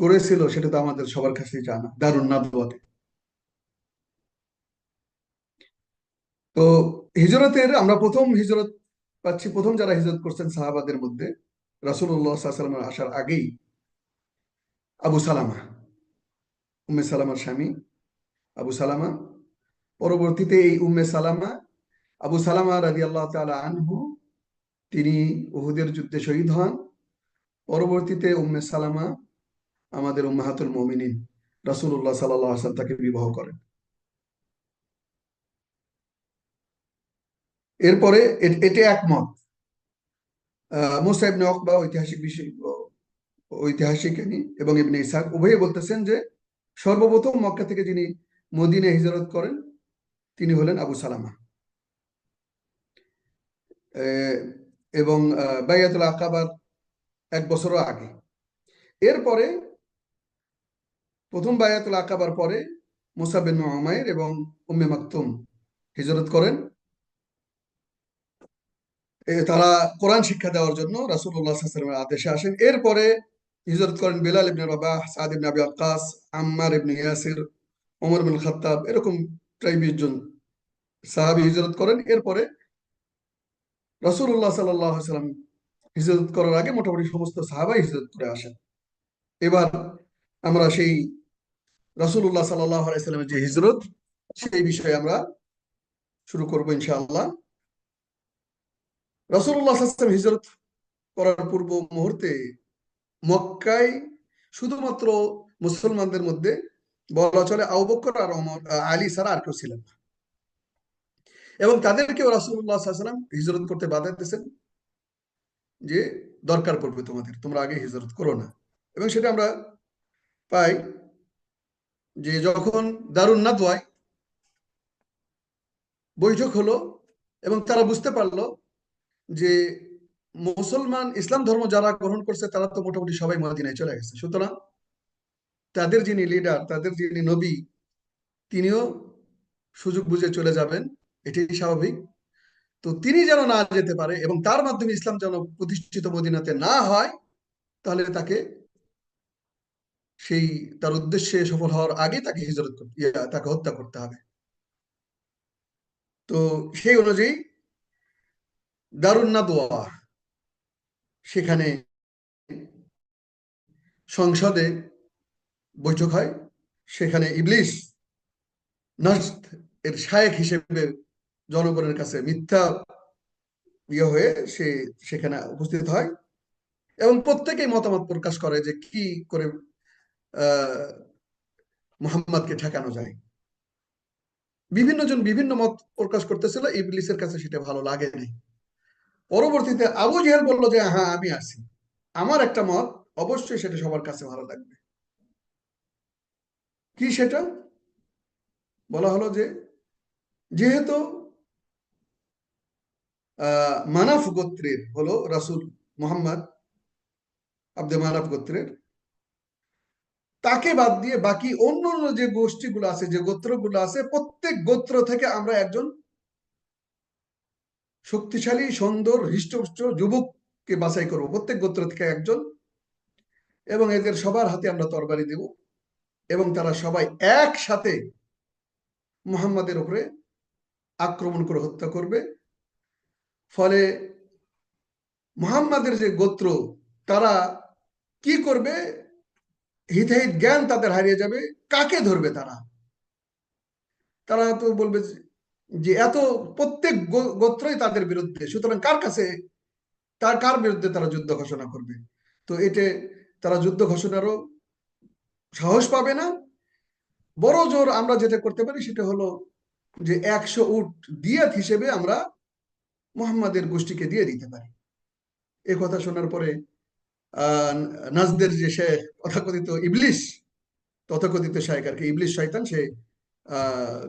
Speaker 1: করেছিল সেটা তো আমাদের সবার কাছেই জানা, দারুন নাদওয়াতে। তো হিজরতের আমরা প্রথম হিজরত পাচ্ছি, প্রথম যারা হিজরত করছেন সাহাবাদের মধ্যে রাসূলুল্লাহ সাল্লাল্লাহু আলাইহি ওয়াসাল্লামের আসার আগেই আবু সালামা, উম্মে সালামার স্বামী আবু সালামা। পরবর্তীতে এই উম্মে সালামা, আবু সালামা রাদিয়াল্লাহু তাআলা আনহু, তিনি উহুদের যুদ্ধে শহীদ হন। পরবর্তীতে উম্মে সালামা আমাদের উম্মাহাতুল মুমিনিন রাসূলুল্লাহ সাল্লাল্লাহু আলাইহি ওয়াসাল্লাম তাকে বিবাহ করেন। এরপরে এটি একমত মুসা ইবনে উকবা ঐতিহাসিক বিষয়, ঐতিহাসিক এবং ইবনে ইসহাক উভয়ে বলতেছেন যে সর্বপ্রথম মক্কা থেকে যিনি মদিনায় হিজরত করেন তিনি হলেন আবু সালামা। আহ, এবং বাইয়াতুল আকাবার এক বছরও আগে। এরপরে প্রথম বায়াতুল আকাবার পরে মুসা বিন উমাইর এবং উম্মে মাকতুম হিজরত করেন। তারা কোরআন শিক্ষা দেওয়ার জন্য রাসূলুল্লাহ সাল্লাল্লাহু আলাইহি ওয়াসাল্লামের আদেশে আসেন। এরপরে হিজরত করেন বেলাল ইবনে রাবাহ, সাদ ইবনে আবি ওয়াক্কাস, আম্মার ইবনে ইয়াসির, ওমর বিন খাত্তাব, এরকম প্রায় 20 জন সাহাবী হিজরত করেন। এরপরে রাসূলুল্লাহ সাল্লাল্লাহু আলাইহি ওয়াসাল্লাম হিজরত করার আগে মোটামুটি সমস্ত সাহাবাই হিজরত করে আসেন। এবার আমরা সেই রাসূলুল্লাহ সাল্লাল্লাহু আলাইহি ওয়াসাল্লামের যে হিজরত, সেই বিষয়ে আমরা শুরু করবো ইনশাআল্লাহ। রাসূলুল্লাহ সাল্লাল্লাহু আলাইহি ওয়াসাল্লাম হিজরত করার পূর্ব মুহূর্তে মক্কায় শুধুমাত্র মুসলমানদের মধ্যে বলা চলে আবু বকর আর ওমর, আলী ছাড়া আর কেউ ছিলেন না। এবং তাদেরকেও রাসূলুল্লাহ সাল্লাল্লাহু আলাইহি ওয়াসাল্লাম হিজরত করতে বাধা দিয়েছেন যে দরকার পড়বে তোমাদের, তোমরা আগে হিজরত করো না। এবং সেটা আমরা পাই যে যখন দারুন নাদওয়ায় বৈঠক হলো এবং তারা বুঝতে পারলো যে মুসলমান ইসলাম ধর্ম যারা গ্রহণ করছে তারা তো মোটামুটি সবাই মদিনায় চলে গেছে, সুতরাং তাদের যিনি লিডার, তাদের যিনি নবী, তিনিও সুযোগ বুঝে চলে যাবেন, এটাই স্বাভাবিক। তো তিনি যেন না যেতে পারে এবং তার মাধ্যমে ইসলাম যেন প্রতিষ্ঠিত মদিনাতে না হয়, তাহলে তাকে সেই তার উদ্দেশ্যে সফল হওয়ার আগে তাকে হিজরত করতে, তাকে হত্যা করতে হবে। তো সেই অনুযায়ী দারুন নাদওয়া, সেখানে সংসদে বৈঠক হয়। সেখানে ইবলিস নজদ এর শায়েখ হিসেবে জনগণের কাছে মিথ্যা ইয়ে হয়ে সে সেখানে উপস্থিত হয় এবং প্রত্যেকেই মতামত প্রকাশ করে যে কি করে আহ মুহাম্মদকে ঠেকানো যায়। বিভিন্ন জন বিভিন্ন মত প্রকাশ করতেছিল, ইবলিসের কাছে সেটা ভালো লাগে নাই। পরবর্তীতে আবু জেহেল বলল যে হ্যাঁ আমি আছি, আমার একটা মত, অবশ্যই সেটা সবার কাছে ভালো লাগবে। কি সেটা? বলা হলো যে যেহেতু মানাফ গোত্রের হলো রাসূল মুহাম্মদ, আব্দে মানাফ গোত্রের, তাকে বাদ দিয়ে বাকি অন্য অন্য যে গোষ্ঠীগুলো আছে, যে গোত্রগুলো আছে, প্রত্যেক গোত্র থেকে আমরা একজন শক্তিশালী সুন্দর হৃষ্টপুষ্ট যুবককে বাছাই করব, প্রত্যেক গোত্র থেকে একজন, এবং এদের সবার হাতে আমরা তরবারি দেব এবং তারা সবাই একসাথে মুহাম্মাদের উপরে আক্রমণ করে হত্যা করবে। ফলে মুহাম্মাদের যে গোত্র, তারা কি করবে, হিতাহিত জ্ঞান তাদের হারিয়ে যাবে। কাকে ধরবে তারা? তারা তো বলবে যে এত প্রত্যেক গোত্রই তাদের বিরুদ্ধে, সুতরাং কার কাছে, কার বিরুদ্ধে তারা যুদ্ধ ঘোষণা করবে? তো এতে তারা যুদ্ধ ঘোষণারও সাহস পাবে না। বড় জোর আমরা যেটা করতে পারি সেটা হলো যে 100 উট দিয়াত হিসেবে আমরা মুহাম্মাদের গোষ্ঠীকে দিয়ে দিতে পারি। এই কথা শোনার পরে আহ নাজদের যে শেখ, তথাকথিত ইবলিস, তথাকথিত শায়েখ আর কি, ইবলিস শয়তান, সে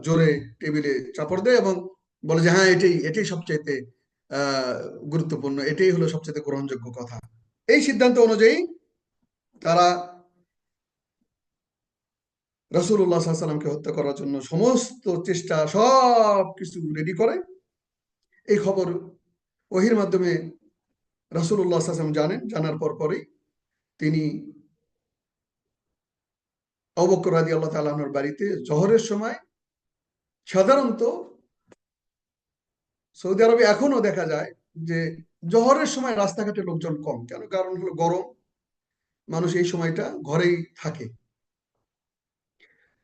Speaker 1: জোরে টেবিলে চাপড় দেয় এবং বলে যে হ্যাঁ এটাই এটাই সবচাইতে আহ গুরুত্বপূর্ণ, এটাই হলো সবচাইতে গ্রহণযোগ্য কথা। এই সিদ্ধান্ত অনুযায়ী তারা রাসূলুল্লাহ সাল্লাল্লাহু আলাইহি সাল্লামকে হত্যা করার জন্য সমস্ত চেষ্টা সব কিছু রেডি করে। এই খবর ওহির মাধ্যমে রাসূলুল্লাহ সাল্লাল্লাহু আলাইহি ওয়াসাল্লাম জানেন। জানার পরই তিনি আবু বকর রাদিয়াল্লাহু তাআলা আনহুর বাড়িতে জোহরের সময়, সাধারণত সৌদি আরবে এখনো দেখা যায় যে জোহরের সময় রাস্তাঘাটে লোকজন কম, কেন? কারণ হলো গরম, মানুষ এই সময়টা ঘরেই থাকে।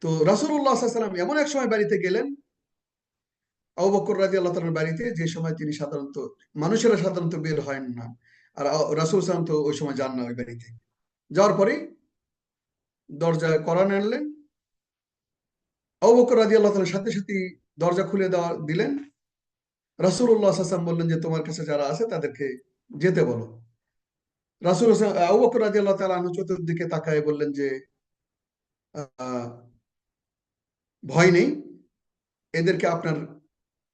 Speaker 1: তো রাসূলুল্লাহ সাল্লাল্লাহু আলাইহি ওয়াসাল্লাম এমন এক সময় বাড়িতে গেলেন, আবু বকর রাদিয়াল্লাহু তাআলার বাড়িতে, যে সময় তিনি সাধারণত, মানুষেরা সাধারণত বের হয় না, আর রাসূল সাল্লাল্লাহু আলাইহি ওয়াসাল্লাম তো ওই সময় যান না ওই বাড়িতে। যাওয়ার পরেই দরজায় কড়া নাড়লেন। আবু বকর রাদিয়াল্লাহু তাআলার সাথে সাথেই দরজা খুলে দিলেন। রাসূলুল্লাহ সাল্লাল্লাহু আলাইহি ওয়াসাল্লাম বললেন যে তোমার কাছে যারা আছে তাদেরকে যেতে বলো। আবু বকর রাদিয়াল্লাহু তাআলা আনহু চতুর্দিকে তাকায় বললেন যে আহ, ভয় নেই, এদেরকে আপনার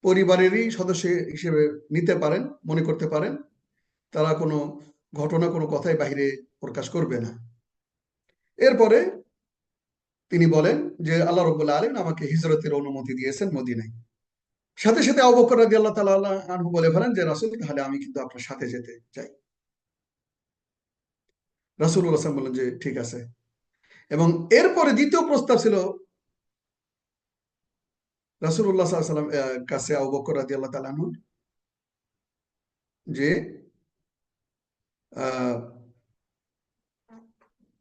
Speaker 1: পরিবারেরই সদস্য হিসেবে নিতে পারেন, মনে করতে পারেন। তারা কোনো ঘটনা, কোনো কথাই বাইরে প্রকাশ করবে না। এরপরে তিনি বলেন যে আল্লাহ রাব্বুল আলামিন আমাকে হিজরতের অনুমতি দিয়েছেন মদিনায়। সাথে সাথে আবু বকর রাদিয়াল্লাহু তাআলা আনহু বলে ফেলেন যে রাসূল, তাহলে আমি কিন্তু আপনার সাথে যেতে চাই। রাসূলুল্লাহ সাল্লাল্লাহু আলাইহি ওয়াসাল্লাম বললেন যে ঠিক আছে। এবং এরপরে দ্বিতীয় প্রস্তাব ছিল রাসূলুল্লাহ সাল্লাল্লাহু আলাইহি ওয়াসাল্লাম কাছে, আবু বকর রাদিয়াল্লাহু তাআলা আনহু, যে আহ,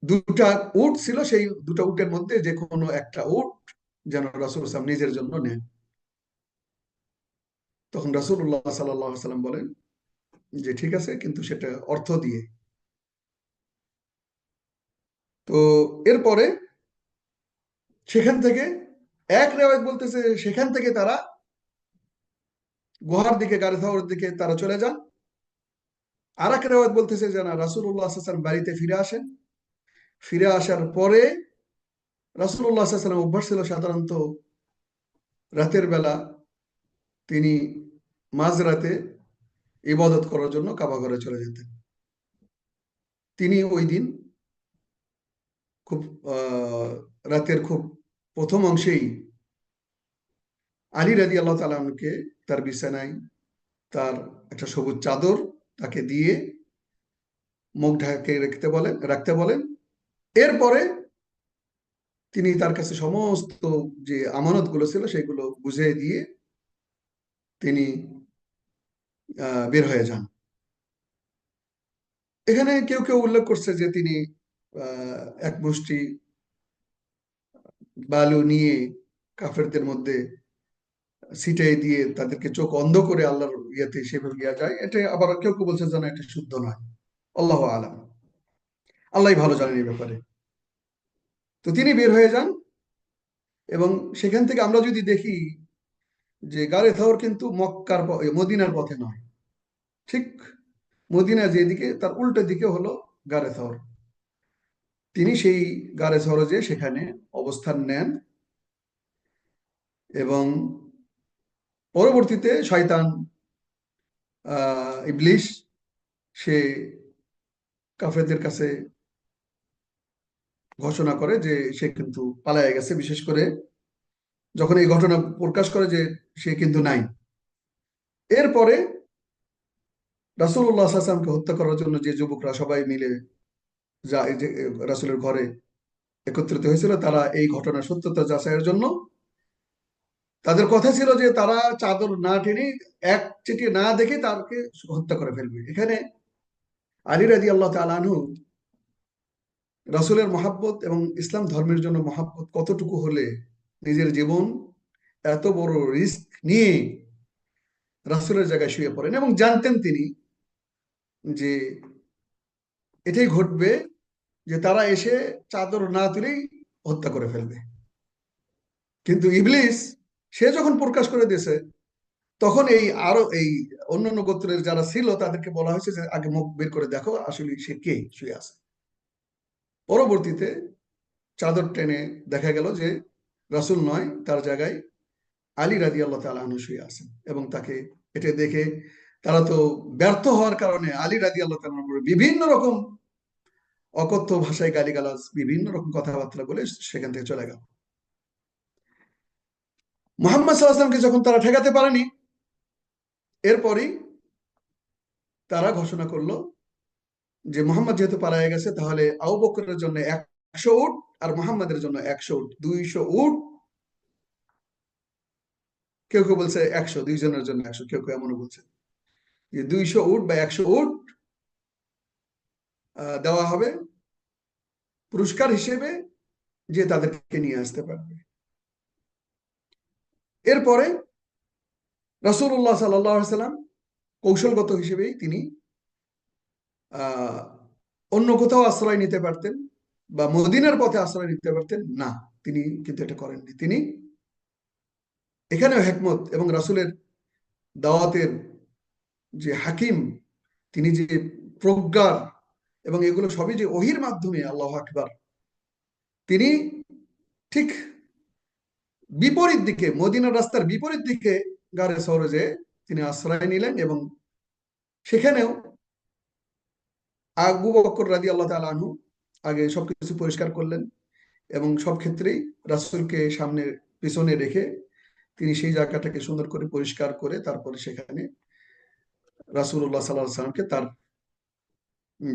Speaker 1: দুটা উট ছিল, সেই দুটা উটের মধ্যে যে কোনো একটা উট যেন রাসূল সাল্লাল্লাহু নিজের জন্য নেন। তখন রাসূলুল্লাহ সাল্লাল্লাহু আলাইহি ওয়াসাল্লাম বলেন যে ঠিক আছে, কিন্তু সেটা অর্থ দিয়ে। তো এরপরে সেখান থেকে, এক রেওয়ায়ত বলতেছে সেখান থেকে তারা গুহার দিকে, গাড়ি থাওয়ার দিকে তারা চলে যান। আর এক রেওয়ায়ত বলতেছে যে না, রাসূলুল্লাহ সাল্লাল্লাহু আলাইহি ওয়াসাল্লাম বাড়িতে ফিরে আসেন। ফিরে আসার পরে রাসূলুল্লাহ সাল্লাল্লাহু আলাইহি ওয়াসাল্লাম অভ্যাস ছিল সাধারণত রাতের বেলা তিনি মাঝরাতে ইবাদত করার জন্য কাবা ঘরে চলে যেতেন। তিনি ওই দিন খুব রাতের খুব প্রথম অংশেই আলী রাদিয়াল্লাহু তাআলা আনহুকে তার বিছানায় তার একটা সবুজ চাদর তাকে দিয়ে মুখ ঢেকে রাখতে বলেন। এরপরে তিনি তার কাছে সমস্ত যে আমানত গুলো ছিল সেগুলো বুঝিয়ে দিয়ে তিনি বের হয়ে যান। এখানে কেউ কেউ উল্লেখ করছে যে তিনি এক মুষ্টি বালু নিয়ে কাফেরদের মধ্যে সিটে দিয়ে তাদেরকে চোখ অন্ধ করে আল্লাহর ইয়েতে সেভাবে ইয়া যায়, এটা আবার কেউ কেউ বলছে যেন এটা শুদ্ধ নয়। আল্লাহ আলাম, আল্লাহ ভালো জানেন এই ব্যাপারে। তো তিনি বের হয়ে যান, এবং সেখান থেকে আমরা যদি দেখি যে গারে থাওর কিন্তু মদিনার পথে নয়, ঠিক মদিনা যেদিকে তার উল্টো দিকে হলো গারে থাওর। তিনি সেই গারে সরজে সেখানে অবস্থান নেন, এবং পরবর্তীতে শয়তান ইবলিশ সে কাফেরদের কাছে ঘোষণা করে যে সে কিন্তু পালায়ে গেছে, বিশেষ করে যখন এই ঘটনা প্রকাশ করে যে সে কিন্তু নাই। এরপরে রাসূলুল্লাহ সাল্লাল্লাহু আলাইহি ওয়াসাল্লামকে হত্যা করার জন্য যে যুবকরা সবাই মিলে যায়, যে রাসূলের ঘরে একত্রিত হয়েছিল, তারা এই ঘটনার সত্যতা যাচাইয়ের জন্য তাদের কথা ছিল যে তারা চাদর না টেনে, এক চিঠি না দেখে তাকে হত্যা করে ফেলবে। এখানে আলী রাদিয়াল্লাহু তাআলা আনহু রাসূলের মহাব্বত এবং ইসলাম ধর্মের জন্য মহাব্বত কতটুকু হলে নিজের জীবন এত বড় রিস্ক নিয়ে রাসূলের জায়গায় শুয়ে পড়েন, এবং জানতেন তিনি যে এটাই ঘটবে, যে তারা এসে চাদর না তুলেই হত্যা করে ফেলবে। কিন্তু ইবলিস সে যখন প্রকাশ করে দিয়েছে, তখন এই অন্যান্য গোত্রের যারা ছিল তাদেরকে বলা হয়েছে যে আগে মুখ বের করে দেখো আসলে সে কে শুয়ে আছে। পরবর্তীতে চাদর টেনে দেখা গেল যে রাসূল নয়, তার জায়গায় আলী রাদিয়াল্লাহু তাআলা আনহু শুয়ে আছেন, এবং তাকে এটা দেখে তারা তো ব্যর্থ হওয়ার কারণে আলী রাদিয়াল্লাহু তাআলার উপরে বিভিন্ন রকম অকথ্য ভাষায় গালিগালাজ, বিভিন্ন রকম কথাবার্তা বলে সেখান থেকে চলে গেল। মুহাম্মদ সাল্লাল্লাহু আলাইহি ওয়াসাল্লামকে যখন তারা ঠেকাতে পারেনি, এরপরই তারা ঘোষণা করলো যে মুহাম্মদ যেহেতু পালায়ে গেছে, তাহলে আবু বকরের জন্য 100 উট আর মুহাম্মাদের জন্য 100 উট, 200 উট। কেউ কেউ বলছে 100, দুইজনের জন্য 100, কেউ কেউ এমনও বলছে যে 200 উট বা 100 উট দেওয়া হবে পুরস্কার হিসেবে, যে তাদেরকে নিয়ে আসতে পারবে। এরপরে রাসূলুল্লাহ সাল্লাল্লাহু আলাইহি সাল্লাম কৌশলগত হিসেবেই তিনি আহ অন্য কোথাও আশ্রয় নিতে পারতেন বা মদিনার পথে আশ্রয় নিতে পারতেন, না, তিনি কিন্তু এটা করেননি। তিনি এখানেও হিকমত এবং রাসূলের দাওয়াতের যে হাকিম, তিনি যে প্রজ্ঞার, এবং এগুলো সবই যে ওহির মাধ্যমে, আল্লাহু আকবার, তিনি ঠিক বিপরীত দিকে, মদিনার রাস্তার বিপরীত দিকে গারে সরজে তিনি আশ্রয় নিলেন, এবং সেখানেও আবু বকর রাদিয়াল্লাহু তাআলা আনহু আগে সবকিছু পরিষ্কার করলেন, এবং সব ক্ষেত্রেই রাসূলকে সামনে পিছনে রেখে তিনি সেই জায়গাটাকে সুন্দর করে পরিষ্কার করে তারপরে সেখানে রাসূলুল্লাহ সাল্লাল্লাহু আলাইহি সাল্লামকে তার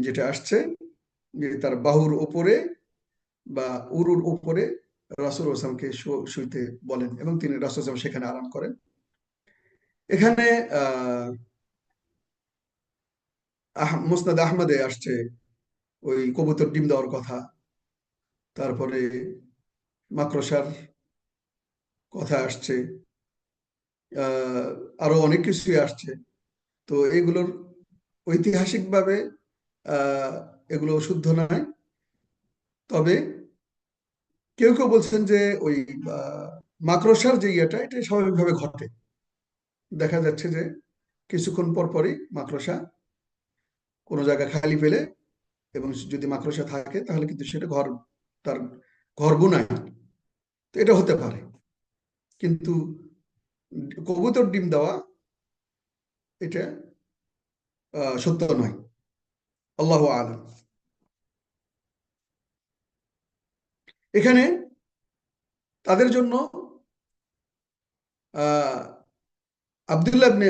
Speaker 1: যেটা আসছে যে তার বাহুর উপরে বা উরুর উপরে রাসূল ওসামকে শুইতে বলেন, এবং তিনি রাসূল ওসাম সেখানে আরাম করেন। এখানে মুসনাদ আহমদে আসছে ওই কবুতর ডিম দেওয়ার কথা, তারপরে মাকড়সার কথা আসছে, আহ আরো অনেক কিছুই আসছে। তো এগুলোর ঐতিহাসিকভাবে আহ এগুলো শুদ্ধ নয়, তবে কেউ কেউ বলছেন যে ওই মাকড়সার যে ইয়েটা, এটা স্বাভাবিকভাবে ঘটে। দেখা যাচ্ছে যে কিছুক্ষণ পর পরই মাকড়সা কোনো জায়গা খালি পেলে, এবং যদি মাকড়সা থাকে তাহলে কিন্তু সেটা তার ঘর বুনায়, তো এটা হতে পারে। কিন্তু কবুতর ডিম দেওয়া এটা সত্য নয়। আল্লাহু আলাম। এখানে তাদের জন্য আহ আব্দুল্লাহ ইবনে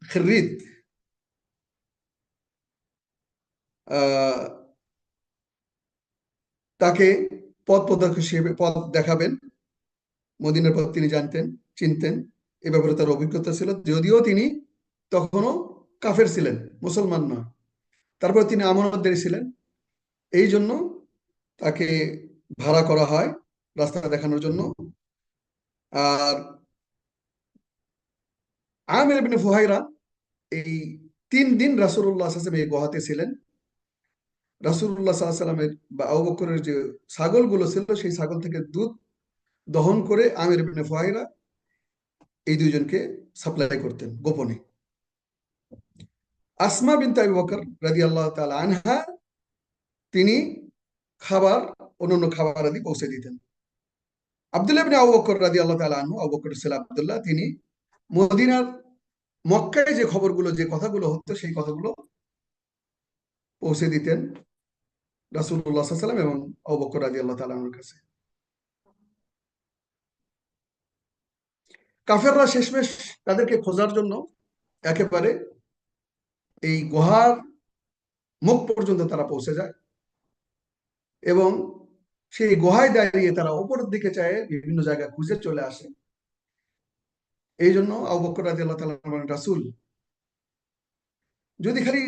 Speaker 1: খিররিত আহ তাকে পথ প্রদর্শক হিসেবে পথ দেখাবেন, মদিনার পথ তিনি জানতেন, চিনতেন, এ ব্যাপারে তার অভিজ্ঞতা ছিল, যদিও তিনি তখনও কাফের ছিলেন, মুসলমান নয়। তারপর তিনি আমানতদারি ছিলেন, এই জন্য তাকে ভাড়া করা হয় রাস্তা দেখানোর জন্য। আর আমির ইবনে ফুহাইরা এই 3 দিন রাসূলুল্লাহ সাল্লাল্লাহু আলাইহি ওয়াসাল্লাম এই গুহাতে ছিলেন। রাসূলুল্লাহ সাল্লাল্লাহু আলাইহি ওয়াসাল্লামের বা আবু বকরের যে ছাগলগুলো ছিল সেই ছাগল থেকে দুধ দহন করে আমির ইবনে ফুহাইরা এই দুইজনকে সাপ্লাই করতেন গোপনে। আসমা বিনতে আবু বকর রাদিয়াল্লাহু তাআলা আনহা তিনি খাবার, অন্যান্য খাবার আদি পৌঁছে দিতেন। আব্দুল্লাহ ইবনে আবু বকর রাদিয়াল্লাহু তাআলা আনহু, আবু বকরের ছেলে আব্দুল্লাহ, তিনি মদিনার, মক্কায় যে খবরগুলো, যে কথাগুলো হতো সেই কথাগুলো পৌঁছে দিতেন রাসূলুল্লাহ সাল্লাল্লাহু আলাইহি ওয়াসাল্লাম এবং আবু বকর রাদিয়াল্লাহু তাআলা আনহুর কাছে। কাফেররা শেষমেশ তাদেরকে খোঁজার জন্য একেবারে এই গুহার মুখ পর্যন্ত তারা পৌঁছে যায় এবং সেই গুহায় দাঁড়িয়ে তারা উপরের দিকে চায়, বিভিন্ন জায়গায় খুঁজে চলে আসে। এই জন্য আবু বকর রাদিয়াল্লাহু তাআলা বলেন, রাসূল, যদি খালি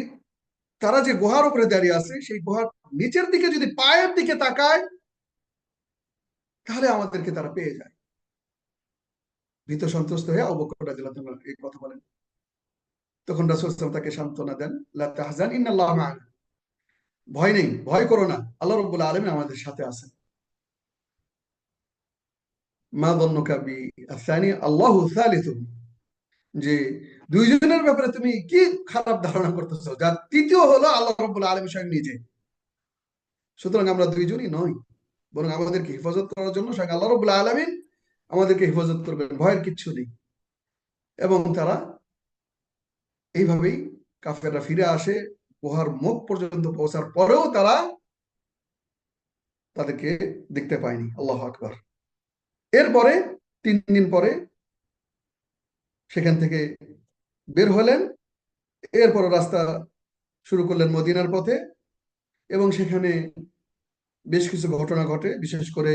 Speaker 1: তারা যে গুহার উপরে দাঁড়িয়ে আছে সেই গুহার নিচের দিকে যদি পায়ের দিকে তাকায় তাহলে আমাদেরকে তারা পেয়ে যায়। ভীত সন্ত্রস্ত হয়ে আবু বকর রাদিয়াল্লাহু তাআলা এই কথা বলেন। তখন রাসূল সাল্লাল্লাহু আলাইহি ওয়াসাল্লাম তাকে সান্ত্বনা দেন, লা তাহজান ইন্নাল্লাহা মা'ানা, ভয় নেই, ভয় করো না, আল্লাহ রাব্বুল আলামিন আমাদের সাথে আছেন। মা যন্নুকা বিআস-সানি আল্লাহু সালিসুহুম, যে দুইজনের ব্যাপারে তুমি কি খারাপ ধারণা করতেছো, যার তৃতীয় হলো আল্লাহ রাব্বুল আলামিন স্বয়ং নিজে। সুতরাং আমরা দুইজনই নই, বরং আমাদেরকে হেফাজত করার জন্য স্বয়ং আল্লাহ রাব্বুল আলামিন আমাদেরকে হেফাজত করবেন, ভয়ের কিচ্ছু নেই। এবং তারা এইভাবেই, কাফেররা ফিরে আসে। গুহার মুখ পর্যন্ত পৌঁছার পরেও তারা তাদেরকে দেখতে পায়নি। আল্লাহু আকবার। এরপরে 3 দিন পরে সেখান থেকে বের হলেন। এরপর রাস্তা শুরু করলেন মদিনার পথে এবং সেখানে বেশ কিছু ঘটনা ঘটে। বিশেষ করে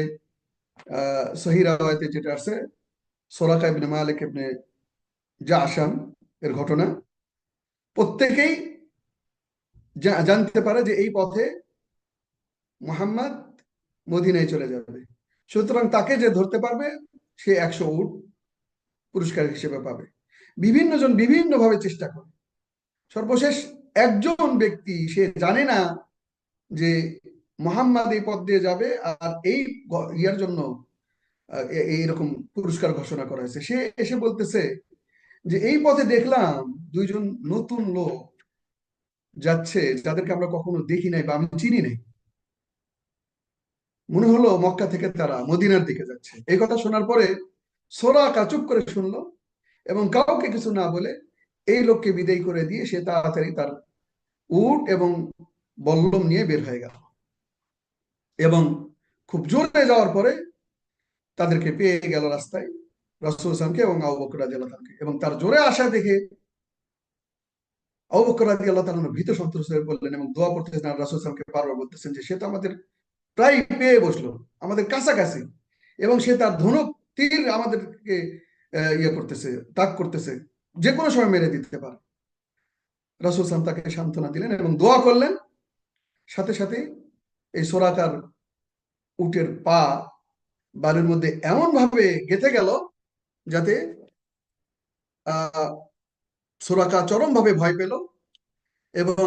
Speaker 1: সহিহ রাওয়ায়াতে যেটা আছে, সুরাকা ইবনে মালিক ইবনে জাশাম এর ঘটনা, প্রত্যেকেই জানতে পারে যে এই পথে মুহাম্মদ মদিনায় চলে যাবে। সুতরাং তাকে যে ধরতে পারবে সে 100 উট পুরস্কার হিসেবে পাবে। বিভিন্ন জন বিভিন্ন ভাবে চেষ্টা করে। সর্বশেষ একজন ব্যক্তি, সে জানে না যে মুহাম্মদ এই পথ দিয়ে যাবে আর এই ইয়ার জন্য এইরকম পুরস্কার ঘোষণা করা হয়েছে, সে এসে বলতেছে যে এই পথে দেখলাম দুইজন নতুন লোক যাচ্ছে, যাদেরকে আমরা কখনো দেখি নাই বা আমি চিনি নাই। মনে হলো মক্কা থেকে তারা মদিনার দিকে যাচ্ছে। এই কথা শোনার পরে সোরাকা চুপ করে শুনলো এবং কাউকে কিছু না বলে এই লোককে বিদায় করে দিয়ে সে তাড়াতাড়ি তার উট এবং বল্লম নিয়ে বের হয়ে গেল এবং খুব জোরে যাওয়ার পরে তাদেরকে পেয়ে গেল রাস্তায়, রাসূল সাল্লাল্লাহু আলাইহি ওয়াসাল্লামকে এবং আবু বকর রাদিয়াল্লাহু তাআলাকে। এবং তার জোরে আসা দেখে আবু বকর রাদিয়াল্লাহু তাআলা ভীত সন্ত্রস্ত হয়ে পড়লেন এবং দোয়া করতেছেন আর রাসূল সাল্লাল্লাহু আলাইহি ওয়াসাল্লামকে বারবার বলতেছেন যে সে তো আমাদের প্রায় পেয়ে বসলো, আমাদের কাছাকাছি, এবং সে তার ধনুক তীর আমাদেরকে ইয়ে করতেছে, তাক করতেছে, যে কোনো সময় মেরে দিতে পারে। রাসূল সাল্লাল্লাহু আলাইহি ওয়াসাল্লাম তাকে সান্ত্বনা দিলেন এবং দোয়া করলেন। সাথে সাথে এই সোরাকার উটের পা বালুর মধ্যে এমন ভাবে গেঁথে গেল যাতে আহ সোরাকা চরম ভাবে ভয় পেল এবং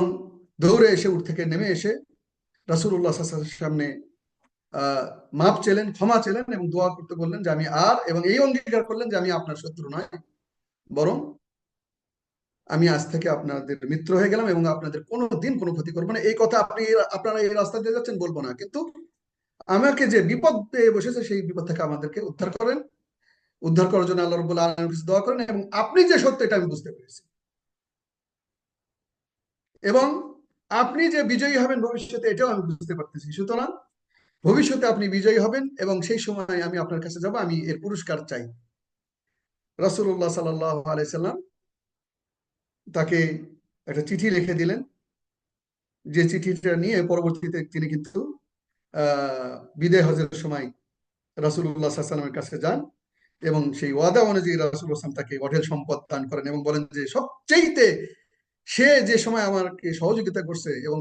Speaker 1: দৌড়ে এসে উট থেকে নেমে এসে রাসূলুল্লাহ সাল্লাল্লাহু আলাইহি ওয়াসাল্লামের সামনে মাপ চেলেন, ক্ষমা চেলেন এবং দোয়া করতে বললেন যে আমি আর, এবং এই অঙ্গীকার করলেন যে আমি আপনার শত্রু নয়, বরং আমি আজ থেকে আপনাদের মিত্র হয়ে গেলাম এবং আপনাদের কোনোদিন কোনো ক্ষতি করবো না। এই কথা আপনারা এই রাস্তা দিয়ে যাচ্ছেন বলবো না, কিন্তু আমাকে যে বিপদ পেয়ে বসেছে সেই বিপদ থেকে আমাদেরকে উদ্ধার করেন, উদ্ধার করার জন্য আল্লাহ রাব্বুল আলামিনের কাছে দোয়া করেন এবং আপনি যে সত্য এটা আমি বুঝতে পেরেছি এবং আপনি যে বিজয়ী হবেন ভবিষ্যতে এটাও আমি বুঝতে পারতেছি। সুতরাং ভবিষ্যতে আপনি বিজয়ী হবেন এবং সেই সময় আমি আপনার কাছে যাব, আমি এর পুরস্কার চাই। রাসূলুল্লাহ সাল্লাল্লাহু আলাইহি সাল্লাম তাকে একটা চিঠি লিখে দিলেন, যে চিঠিটা নিয়ে পরবর্তীতে তিনি কিন্তু বিদায় হজের সময় রাসূলুল্লাহ সাল্লাল্লাহু আলাইহি সাল্লামের কাছে যান এবং সেই ওয়াদা অনুযায়ী রাসূলুল্লাহ সাল্লাল্লাহু আলাইহি ওয়াসাল্লাম তাকে অঢেল সম্পদ দান করেন এবং বলেন যে সবচেয়ে সে যে সময় আমাকে সহযোগিতা করছে এবং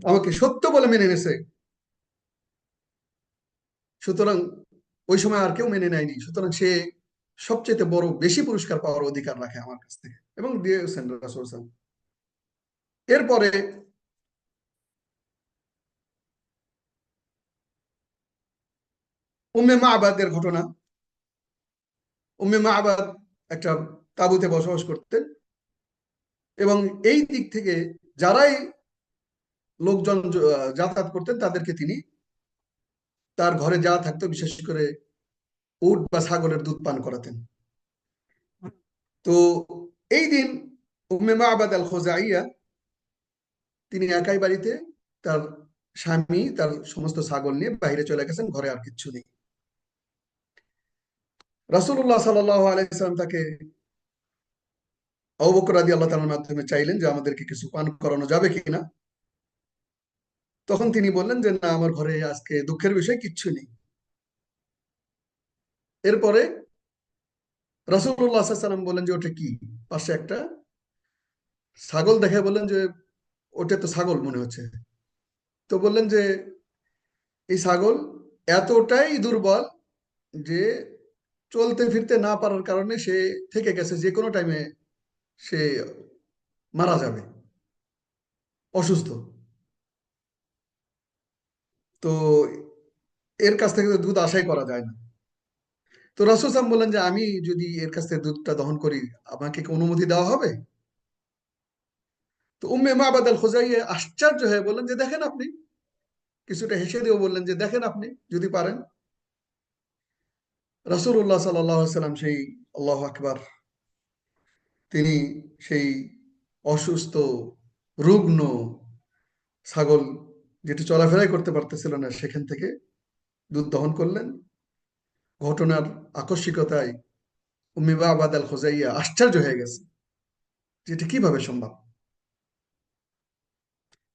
Speaker 1: আমাকে সত্য বলে মেনে নেছে, সুতরাং ওই সময় আর কেউ মেনে নেয়নি, সুতরাং সে সবচেয়ে বড় বেশি পুরস্কার পাওয়ার অধিকার রাখে আমার কাছ থেকে, এবং দিয়েছেন রাসূল সাল্লাল্লাহু আলাইহি ওয়াসাল্লাম। এরপরে উম্মে মা'বাদের ঘটনা। উম্মে মা'বাদ একটা তাঁবুতে বসবাস করতেন, এবং এই দিক থেকে যারাই লোকজন যাতায়াত করতেন তাদেরকে তিনি তার ঘরে যা থাকতো, বিশেষ করে উট বা ছাগলের দুধ পান করাতেন। তো এই দিন উম্মে মা'বাদ আল খুজাইয়া তিনি একাই বাড়িতে, তার স্বামী তার সমস্ত ছাগল নিয়ে বাইরে চলে গেছেন, ঘরে আর কিচ্ছু নেই। রাসূলুল্লাহ সাল্লাল্লাহু আলাইহি সাল্লাম তাকে, আবু বকর রাদিয়াল্লাহু তাআলার মাধ্যমে চাইলেন যে আমাদেরকে কিছু পান করানো যাবে কিনা। তখন তিনি বললেন যে না, আমার ঘরে আজকে দুঃখের বিষয় কিচ্ছু নেই। এরপরে রাসূলুল্লাহ সাল্লাল্লাহু আলাইহি সাল্লাম বললেন যে ওটা কি? পাশে একটা ছাগল দেখে বললেন যে ওটা তো ছাগল মনে হচ্ছে। তো বললেন যে এই ছাগল এতটাই দুর্বল যে চলতে ফিরতে না পারার কারণে সে থেকে গেছে, যে কোনো টাইমে সে মারা যাবে, অসুস্থ। তো এর কাছ থেকে তো দুধ আশাই করা যায় না। তো রাসূল সাল্লাল্লাহু আলাইহি ওয়াসাল্লাম বললেন যে আমি যদি এর কাছ থেকে দুধটা দহন করি, আমাকে কি অনুমতি দেওয়া হবে? তো উম্মে মা'বাদ আল খুজাইয়া আশ্চর্য হয়ে বললেন যে দেখেন আপনি, কিছুটা হেসে দিয়েও বললেন যে দেখেন আপনি যদি পারেন। রাসূলুল্লাহ সাল্লাল্লাহু আলাইহি ওয়াসাল্লাম সেই, আল্লাহু আকবার, তিনি সেই অসুস্থ রুগ্ন ছাগল, যেটি চলাফেরাই করতে পারতেছিল না, সেখান থেকে দুধ দহন করলেন। ঘটনার আকস্মিকতায় উম্মে মা'বাদ আল খুজাইয়া আশ্চর্য হয়ে গেছে যে এটা কিভাবে সম্ভব।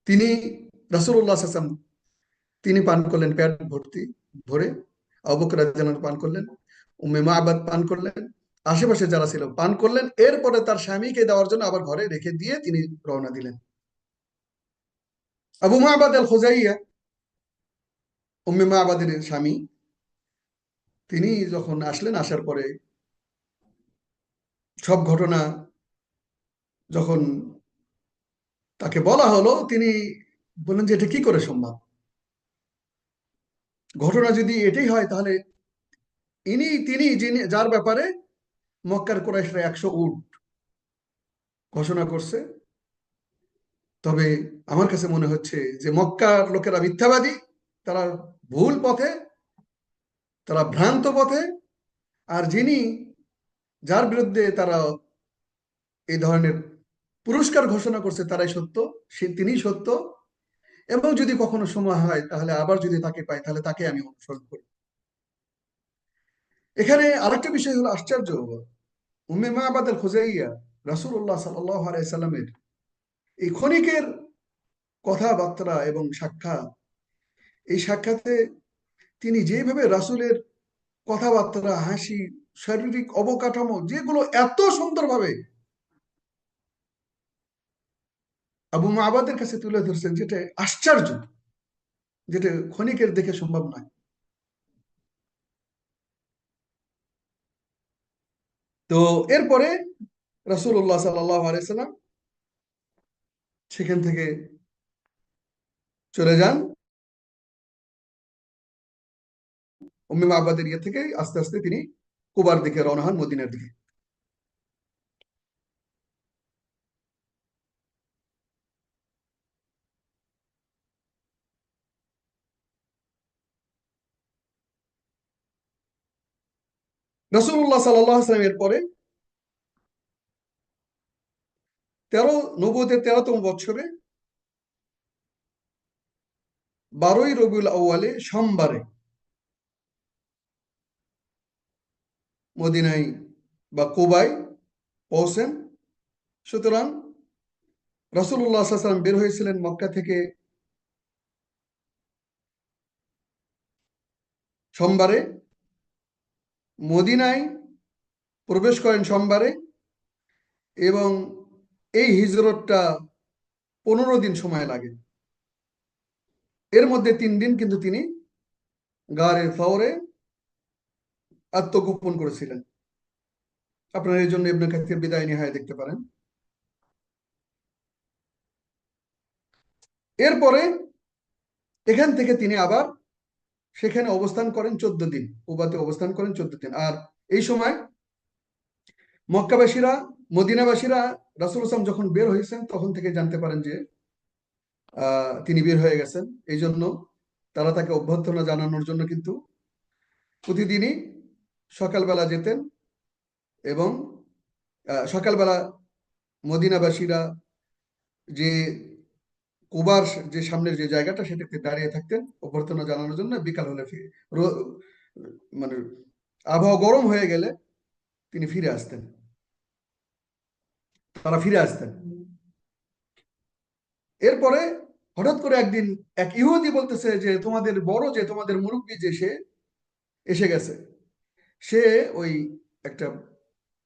Speaker 1: তিনি, রাসূলুল্লাহ সাল্লাল্লাহু আলাইহি ওয়াসাল্লাম, তিনি পান করলেন পেট ভর্তি ভরে, আবু বকর রাদিয়াল্লাহু আনহু পান করলেন, উম্মে মা'বাদ পান করলেন, আশেপাশে যারা ছিল পান করলেন। এরপরে তার স্বামীকে দেওয়ার জন্য আবার ঘরে রেখে দিয়ে তিনি রওনা দিলেন। আবু মা'বাদ আল খুজাইয়া, উম্মে মা'বাদের স্বামী, তিনি যখন আসলেন, আসার পরে সব ঘটনা যখন তাকে বলা হলো, তিনি বললেন যে এটা কি করে সম্ভব? ঘটনা যদি এটাই হয়, তাহলে তিনি যিনি, যার ব্যাপারে মক্কার কুরাইশরা 100 উট ঘোষণা করছে। তবে আমার কাছে মনে হচ্ছে যে মক্কার লোকেরা মিথ্যাবাদী, তারা ভুল পথে, তারা ভ্রান্ত পথে। আর যিনি, যার বিরুদ্ধে তারা এই ধরনের পুরস্কার ঘোষণা করছে, তারাই সত্য, তিনি সত্য। এবং যদি কখনো সময় হয়, তাহলে আবার যদি তাকে পাই, তাহলে তাকে আমি অনুসরণ করি। এখানে আরেকটা বিষয় হলো আশ্চর্য, উম্মে মা'বাদ আল খুজাইয়া রাসূলুল্লাহ সাল্লাল্লাহু আলাইহি সাল্লামের এই ক্ষণিকের কথাবার্তা এবং সাক্ষাৎ, এই সাক্ষাতে তিনি যেভাবে রাসূলের কথাবার্তা, হাসি, শারীরিক অবকাঠামো, যেগুলো এত সুন্দরভাবে আবু মা'বাদের কাছে তুলে ধরছেন, যেটা আশ্চর্য, যেটা ক্ষণিকের দেখে সম্ভব নয়। তো এরপরে রাসূলুল্লাহ সাল্লাল্লাহু আলাইহি সাল্লাম সেখান থেকে চলে যান, উম্মে মা'বাদের ইয়ে থেকে আস্তে আস্তে তিনি কুবার দিকে রওনা হন, মদিনার দিকে। রাসূলুল্লাহ সাল্লাল্লাহু আলাইহি সাল্লাম এরপরে 13 বছরে 12ই রবিউল আউয়ালে সোমবারে মদিনায় বা কুবায় পৌঁছেন। সুতরাং রাসূলুল্লাহ সাল্লাল্লাহু আলাইহি সাল্লাম বের হয়েছিলেন মক্কা থেকে সোমবারে, মদিনায় প্রবেশ করেন সোমবারে, এবং এই হিজরতটা 15 দিন সময় লাগে। এর মধ্যে 3 দিন কিন্তু তিনি গারে ফাওরে আত্মগোপন করেছিলেন। আপনারা এই জন্য ইবনে কাসির বিদায় নিহায়া দেখতে পারেন। এরপরে এখান থেকে তিনি আবার সেখানে অবস্থান করেন 14 দিন, কুবাতে অবস্থান করেন 14 দিন। আর এই সময় মক্কাবাসীরা, মদিনাবাসীরা রাসূল সাল্লাল্লাহু যখন বের হয়েছেন তখন থেকে জানতে পারেন যে তিনি বের হয়ে গেছেন। এই জন্য তারা তাকে অভ্যর্থনা জানানোর জন্য কিন্তু প্রতিদিনই সকালবেলা যেতেন এবং সকালবেলা মদিনাবাসীরা যে কুবার যে সামনের যে জায়গাটা সেটাতে দাঁড়িয়ে থাকতেন অভ্যর্থনা জানানোর জন্য। বিকাল হলে মানে আবহাওয়া গরম হয়ে গেলে তিনি ফিরে আসতেন, তারা ফিরে আসতেন। এরপরে হঠাৎ করে একদিন এক ইহুদি বলতেছে যে তোমাদের বড় যে তোমাদের মুরব্বী যে সে এসে গেছে। সে ওই একটা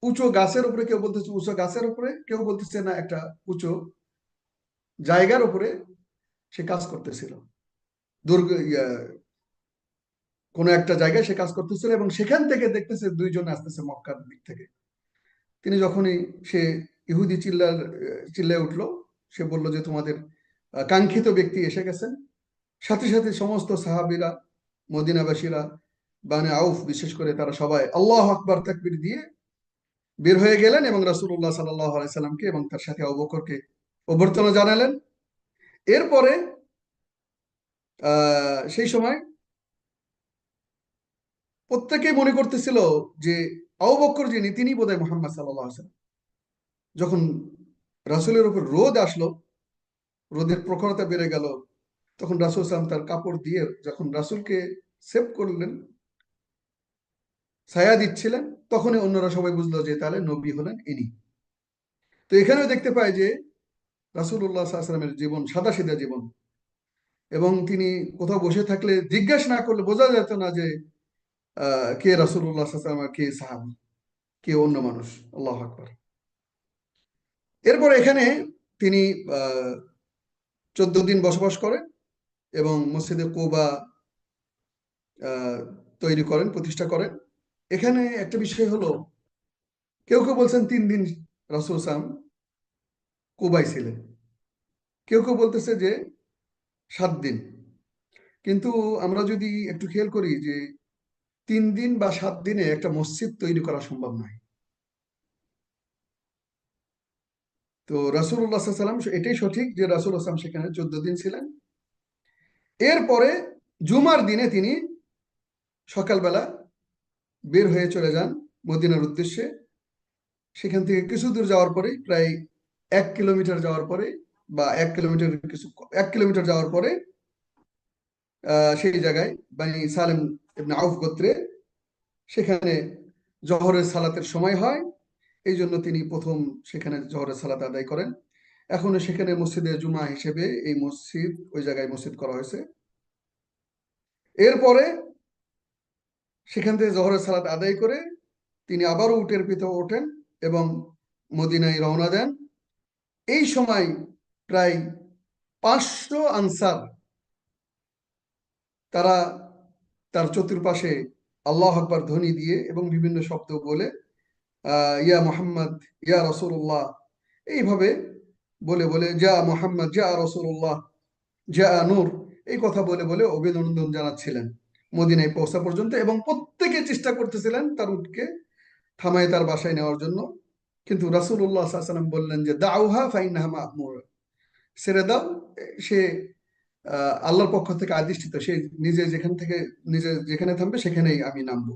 Speaker 1: উঁচু গাছের উপরে, কেউ বলতেছে উঁচু গাছের উপরে, কেউ বলতেছে না একটা উঁচু জায়গার উপরে সে কাজ করতেছিল। দুর্গ কোনো একটা জায়গায় সে কাজ করতেছিল এবং সেখান থেকে দেখতেছে দুইজন আসতেছে মক্কার দিক থেকে। তিনি যখনই সে ইহুদি চিল্লায় উঠলো, সে বলল যে তোমাদের কাঙ্ক্ষিত ব্যক্তি এসে গেছেন। সাথে সাথে সমস্ত সাহাবীরা, মদিনাবাসীরা, বানে আউফ বিশেষ করে তারা সবাই আল্লাহু আকবার তাকবীর দিয়ে বের হয়ে গেলেন এবং রাসূলুল্লাহ সাল্লাল্লাহু আলাইহি সাল্লামকে এবং তার সাথে আবু বকরকে অভ্যর্থনা জানালেন। এরপরে সেই সময় প্রত্যেকেই মনে করতেছিল যে আবু বকর যিনি তিনি বোধহয় মুহাম্মদ সাল্লাল্লাহু আলাইহি ওয়াসাল্লাম। যখন রাসূলের উপর রোদ আসলো, রোদের প্রখরতা বেড়ে গেল, তখন রাসূল সাল্লাল্লাহু আলাইহি ওয়াসাল্লাম তার কাপড় দিয়ে যখন রাসূলকে সেভ করলেন, ছায়া দিচ্ছিলেন, তখনই অন্যরা সবাই বুঝলো যে তাহলে নবী হলেন ইনি। তো এখানেও দেখতে পাই যে রাসূলুল্লাহ সাল্লাল্লাহু আলাইহি ওয়াসাল্লামের জীবন সাদাসিধা জীবন, এবং তিনি কোথাও বসে থাকলে জিজ্ঞাসা না করলে বোঝা যেত না যে কে রাসূলুল্লাহ সাল্লাল্লাহু আলাইহি ওয়াসাল্লাম, কে সাহাবী, কে অন্য মানুষ। আল্লাহু আকবার। এরপর এখানে তিনি আহ 14 দিন বসবাস করেন এবং মসজিদে কুবা আহ, তৈরি করেন, প্রতিষ্ঠা করেন। এখানে একটা বিষয় হলো, কেউ কেউ বলছেন 3 দিন রাসূল সাল্লাল্লাহু আলাইহি ওয়াসাল্লাম কুবায় ছিলেন, কেউ কেউ বলতেছে যে 7 দিন। কিন্তু আমরা যদি একটু খেয়াল করি যে 3 দিন বা 7 দিনে একটা মসজিদ তৈরি করা সম্ভব নয়। তো রাসূলুল্লাহ সাল্লাল্লাহু আলাইহি ওয়াসাল্লাম এটাই সঠিক যে রাসূলুল্লাহ সাল্লাল্লাহু আলাইহি ওয়াসাল্লাম সেখানে 14 দিন ছিলেন। এরপরে জুমার দিনে তিনি সকালবেলা বের হয়ে চলে যান মদিনার উদ্দেশ্যে। সেখান থেকে কিছু দূর যাওয়ার পরে, প্রায় 1 কিলোমিটার যাওয়ার পরে, বা 1 কিলোমিটার যাওয়ার পরে সেই জায়গায় বানি সালেম ইবনে আউফ গোত্রে সেখানে জহরের সালাতের সময় হয়। এই জন্য তিনি প্রথম সেখানে জহরের সালাত আদায় করেন। এখনো সেখানে মসজিদে জুমা হিসেবে এই মসজিদ, ওই জায়গায় মসজিদ করা হয়েছে। এরপরে সেখান থেকে জহরের সালাত আদায় করে তিনি আবারও উটের পিঠে ওঠেন এবং মদিনায় রওনা দেন। এই সময় প্রায় 500 আনসার, তারা তার চতুর্পাশে আল্লাহ আকবার ধ্বনি দিয়ে এবং বিভিন্ন শব্দ বলে ইয়া মোহাম্মদ, ইয়া রসুল্লাহ, এইভাবে বলে বলে, যা মোহাম্মদ, যা রসুল্লাহ, যা নূর, এই কথা বলে বলে অভিনন্দন জানাচ্ছিলেন মদিনায় পৌঁছা পর্যন্ত। এবং প্রত্যেকে চেষ্টা করতেছিলেন তার উটকে থামায় তার বাসায় নেওয়ার জন্য। কিন্তু রাসূলুল্লাহ সাল্লাল্লাহু আলাইহি ওয়াসাল্লাম বললেন যে দাউহা ফাইন্নাহা মা'মুর, ছেড়ে দাও, সে আল্লাহর পক্ষ থেকে আদিষ্টিত, সে নিজে যেখানে থামবে সেখানেই আমি নামবো।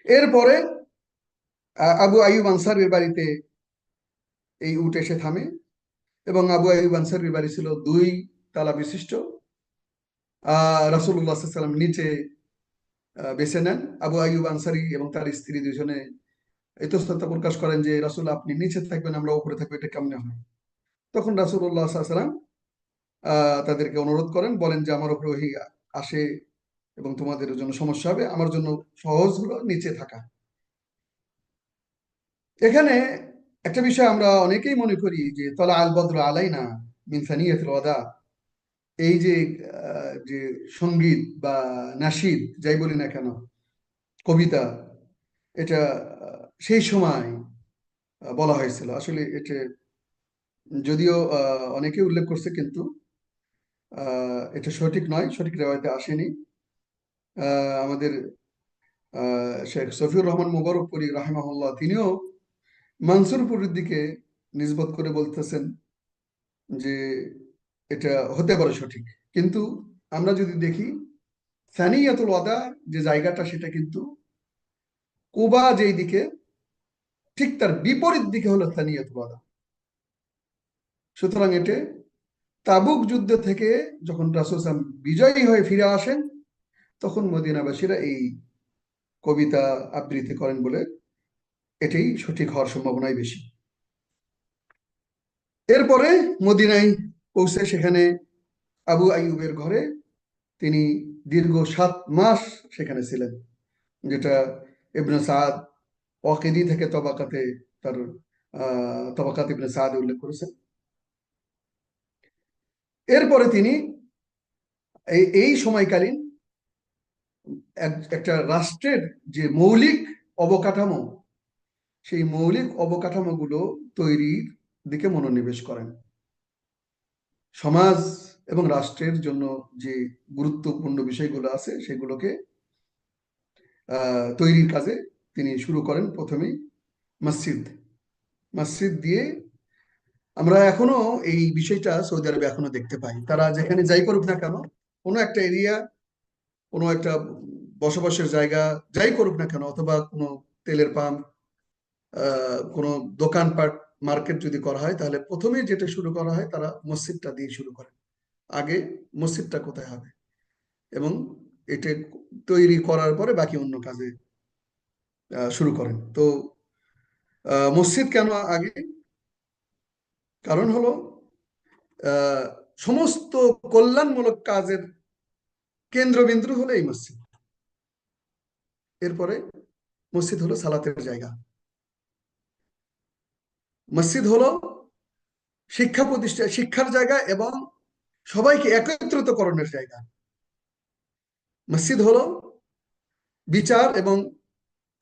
Speaker 1: এরপরে আবু আইয়ুব আনসারীর বাড়িতে এই উট এসে থামে এবং আবু আইয়ুব আনসারীর বাড়ি ছিল 2 তালা বিশিষ্ট। রাসূলুল্লাহ সাল্লাল্লাহু আলাইহি ওয়াসাল্লাম নিচে বেছে নেন। আবু আইয়ুব আনসারী এবং তার স্ত্রী দুজনে ইতস্ততা প্রকাশ করেন যে রাসূল আপনি নিচে থাকবেন, আমরা উপরে থাকবো, এটা কেমনে হয়? তখন রাসূলুল্লাহ সাল্লাল্লাহু আলাইহি ওয়াসাল্লাম তাদেরকে অনুরোধ করেন, বলেন যে আমার উপরে ওহী আসে এবং তোমাদের জন্য সমস্যা হবে, আমার জন্য সহজ হলো নিচে থাকা। এখানে একটা বিষয় আমরা অনেকেই মনে করি যে তলা আল বদর আলাইনা মিন সানিয়াতিল ওয়াদা, এই যে যে সঙ্গীত বা নাশিদ যাই বলি না কেন, কবিতা, এটা সেই সময় বলা হয়েছিল। আসলে এটা যদিও অনেকে উল্লেখ করছে, কিন্তু এটা সঠিক নয়, সঠিক রেওয়ায়তে আসেনি। আমাদের শেখ সফিউর রহমান মুবারকপুরী রাহিমাহুল্লাহ তিনিও মানসুরপুরের দিকে নিসবত করে বলতেছেন যে এটা হতে পারে সঠিক। কিন্তু আমরা যদি দেখি সানিয়াতুল ওয়াদা যে জায়গাটা, সেটা কিন্তু কুবা যেই দিকে, ঠিক তার বিপরীত দিকে হলো সানিয়াতুল ওয়াদা। সুতরাং এটা তাবুক যুদ্ধ থেকে যখন রাসূল সাল্লাল্লাহু আলাইহি ওয়াসাল্লাম বিজয়ী হয়ে ফিরে আসেন, তখন মদিনাবাসীরা এই কবিতা আবৃত্তি করেন বলে এটাই সঠিক হওয়ার সম্ভাবনাই বেশি। এরপরে মদিনায় পৌঁছে সেখানে আবু আইয়ুবের ঘরে তিনি দীর্ঘ 7 মাস সেখানে ছিলেন, যেটা ইবনে সাদ ওয়াকিদি থেকে তবাকাতে তার তবাকাত ইবনে সাদ উল্লেখ করেছেন। এরপরে তিনি এই সময়কালীন একটা রাষ্ট্রের যে মৌলিক অবকাঠামো, সেই মৌলিক অবকাঠামোগুলো তৈরির দিকে মনোনিবেশ করেন। সমাজ এবং রাষ্ট্রের জন্য যে গুরুত্বপূর্ণ বিষয়গুলো আছে, সেগুলোকে তৈরির কাজে তিনি শুরু করেন প্রথমেই মসজিদ। মসজিদ দিয়ে আমরা এখনো এই বিষয়টা সৌদি আরবে এখনো দেখতে পাই। তারা যেখানে যাই করুক না কেন, কোনো একটা এরিয়া, কোনো একটা বসবাসের জায়গা যাই করুক না কেন, অথবা কোনো তেলের পাম্প, কোনো দোকানপাট, মার্কেট যদি করা হয়, তাহলে প্রথমেই যেটা শুরু করা হয়, তারা মসজিদটা দিয়ে শুরু করে। আগে মসজিদটা কোথায় হবে, এবং এটা তৈরি করার পরে বাকি অন্য কাজে শুরু করেন। তো মসজিদ কেন আগে? কারণ হলো আহ, সমস্ত কল্যাণমূলক কাজের কেন্দ্রবিন্দু হলো এই মসজিদ। এরপরে মসজিদ হলো সালাতের জায়গা। মসজিদ হলো শিক্ষা প্রতিষ্ঠা, শিক্ষার জায়গা এবং সবাইকে একত্রিত করণের জায়গা। মসজিদ হলো বিচার এবং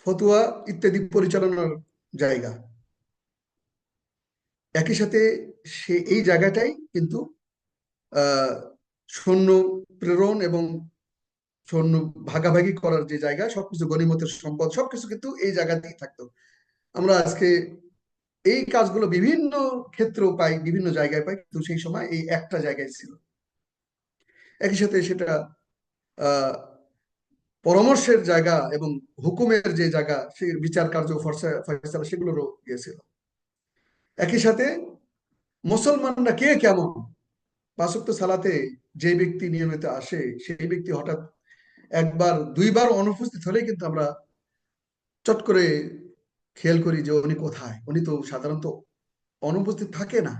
Speaker 1: ফতুয়া ইত্যাদি পরিচালনার জায়গা। একই সাথে এই জায়গাটাই কিন্তু আহ সৈন্য প্রেরণ এবং সৈন্য ভাগাভাগি করার যে জায়গা, সবকিছু গনিমতের সম্পদ সবকিছু কিন্তু এই জায়গাতেই থাকতো। আমরা আজকে এই কাজগুলো বিভিন্ন ক্ষেত্রেও পাই, বিভিন্ন জায়গায় পাই, কিন্তু সেই সময় এই একটা জায়গায় ছিল। একই সাথে সেটা আহ পরামর্শের জায়গা এবং হুকুমের যে জায়গা, সেই বিচার কার্য ফয়সালা সেগুলোরও গিয়েছিল। একই সাথে মুসলমানরা কে কেমন, পাঁচ ওয়াক্ত সালাতে যে ব্যক্তি নিয়মিত আসে, সেই ব্যক্তি হঠাৎ একবার দুইবার অনুপস্থিত হলেই কিন্তু আমরা চট করে খেয়াল করি যে উনি কোথায়। উনি তো সাধারণত অনুপস্থিত থাকে না।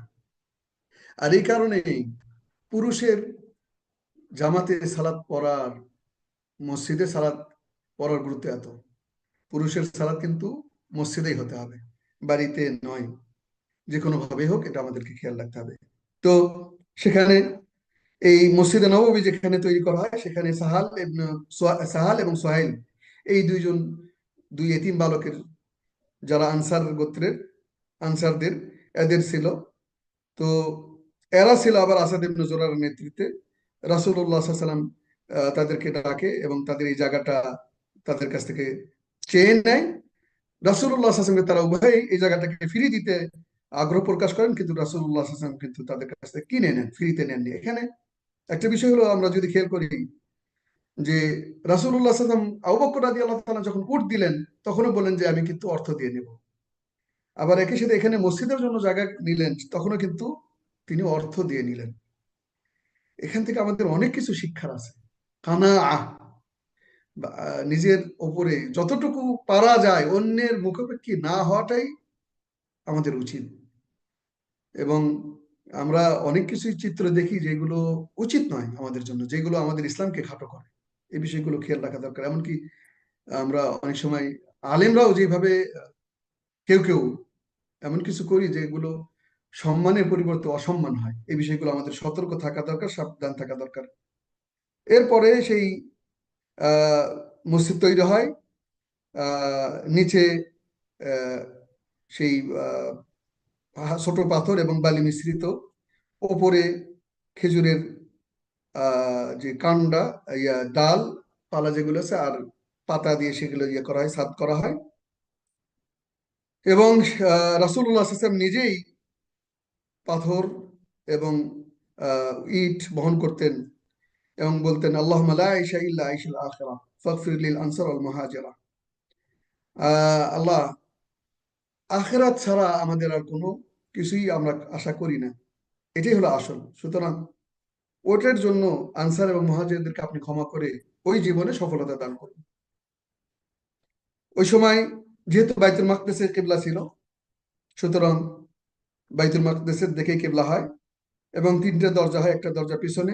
Speaker 1: আর এই কারণে পুরুষের জামাতে সালাত পড়ার, মসজিদে সালাত পড়ার গুরুত্ব এত। পুরুষের সালাত কিন্তু মসজিদেই হতে হবে, বাড়িতে নয়। যে কোনো ভাবে হোক, এটা আমাদেরকে খেয়াল রাখতে হবে। তো সেখানে এই মসজিদে নববী যেখানে তৈরি করা হয়, সেখানে সাহাল এবং সোহাইল, এই দুইজন, দুই এতিম বালকের, যারা আনসার গোত্রের, আনসারদের, এদের ছিল। তো এরা ছিল আবার আসাদ ইবনে জুরার নেতৃত্বে। রাসূলুল্লাহ সাল্লাল্লাহু আলাইহি ওয়াসাল্লাম তাদেরকে ডাকে এবং তাদের এই জায়গাটা তাদের কাছ থেকে চেয়ে নেয়। রাসূলুল্লাহ সাল্লাল্লাহু আলাইহি ওয়াসাল্লাম তারা উভয়ই এই জায়গাটাকে ফিরিয়ে দিতে আগ্রহ প্রকাশ করেন, কিন্তু রাসূলুল্লাহ সাল্লাল্লাহু আলাইহি ওয়াসাল্লাম কিন্তু তাদের কাছ থেকে কিনে নেন, ফ্রিতে নেননি। এখানে একটা বিষয় হলো, আমরা যদি খেয়াল করি যে রাসূলুল্লাহ সাল্লাল্লাহু আলাইহি ওয়াসাল্লাম আবু বকর রাদিয়াল্লাহু তাআলা যখন উট দিলেন, তখনও বললেন যে আমি কিন্তু অর্থ দিয়ে নেব। আবার একই সাথে এখানে মসজিদের জন্য জায়গা নিলেন, তখনও কিন্তু তিনি অর্থ দিয়ে নিলেন। এখান থেকে আমাদের অনেক কিছু শিক্ষার আছে। কানাআহ, নিজের ওপরে যতটুকু পারা যায় অন্যের মুখাপেক্ষী না হওয়াটাই আমাদের উচিত। এবং আমরা অনেক কিছুই চিত্র দেখি যেগুলো উচিত নয় আমাদের জন্য, যেগুলো আমাদের ইসলামকে খাটো করে। এই বিষয়গুলো খেয়াল রাখা দরকার। এমনকি আমরা অনেক সময় আলেমরাও যেভাবে কেউ কেউ এমন কিছু করি যেগুলো সম্মানের পরিবর্তে অসম্মান হয়, এই বিষয়গুলো আমাদের সতর্ক থাকা দরকার, সাবধান থাকা দরকার। এরপরে সেই মসজিদ তৈরি হয়। নিচে আহ, সেই ছোট পাথর এবং বালি মিশ্রিত, ওপরে খেজুরের যে কান্ডা, ডাল পালা যেগুলো আছে, আর পাতা দিয়ে সেগুলো করা হয়, সাদ করা হয়। এবং রাসূলুল্লাহ সাল্লাল্লাহু আলাইহি ওয়াসাল্লাম নিজেই পাথর এবং ইট বহন করতেন এবং বলতেন, আল্লাহুম্মা লা আইশা ইল্লা আইশুল আখিরাহ ফাগফির লিল আনসার ওয়াল মুহাজিরা। আল্লাহ, আখিরাত ছাড়া আমাদের আর কোনো কিছুই আমরা আশা করি না, এটাই হলো আসল। সুতরাং ওটার জন্য আনসার এবং মুহাজিরদেরকে আপনি ক্ষমা করে ওই জীবনে সফলতা দান করুন। ওই সময় যেহেতু বাইতুল মাকদেসের কিবলা ছিল, সুতরাং বাইতুল মাকদেসের দিকেই কিবলা হয়, এবং তিনটে দরজা হয়, একটা দরজা পিছনে,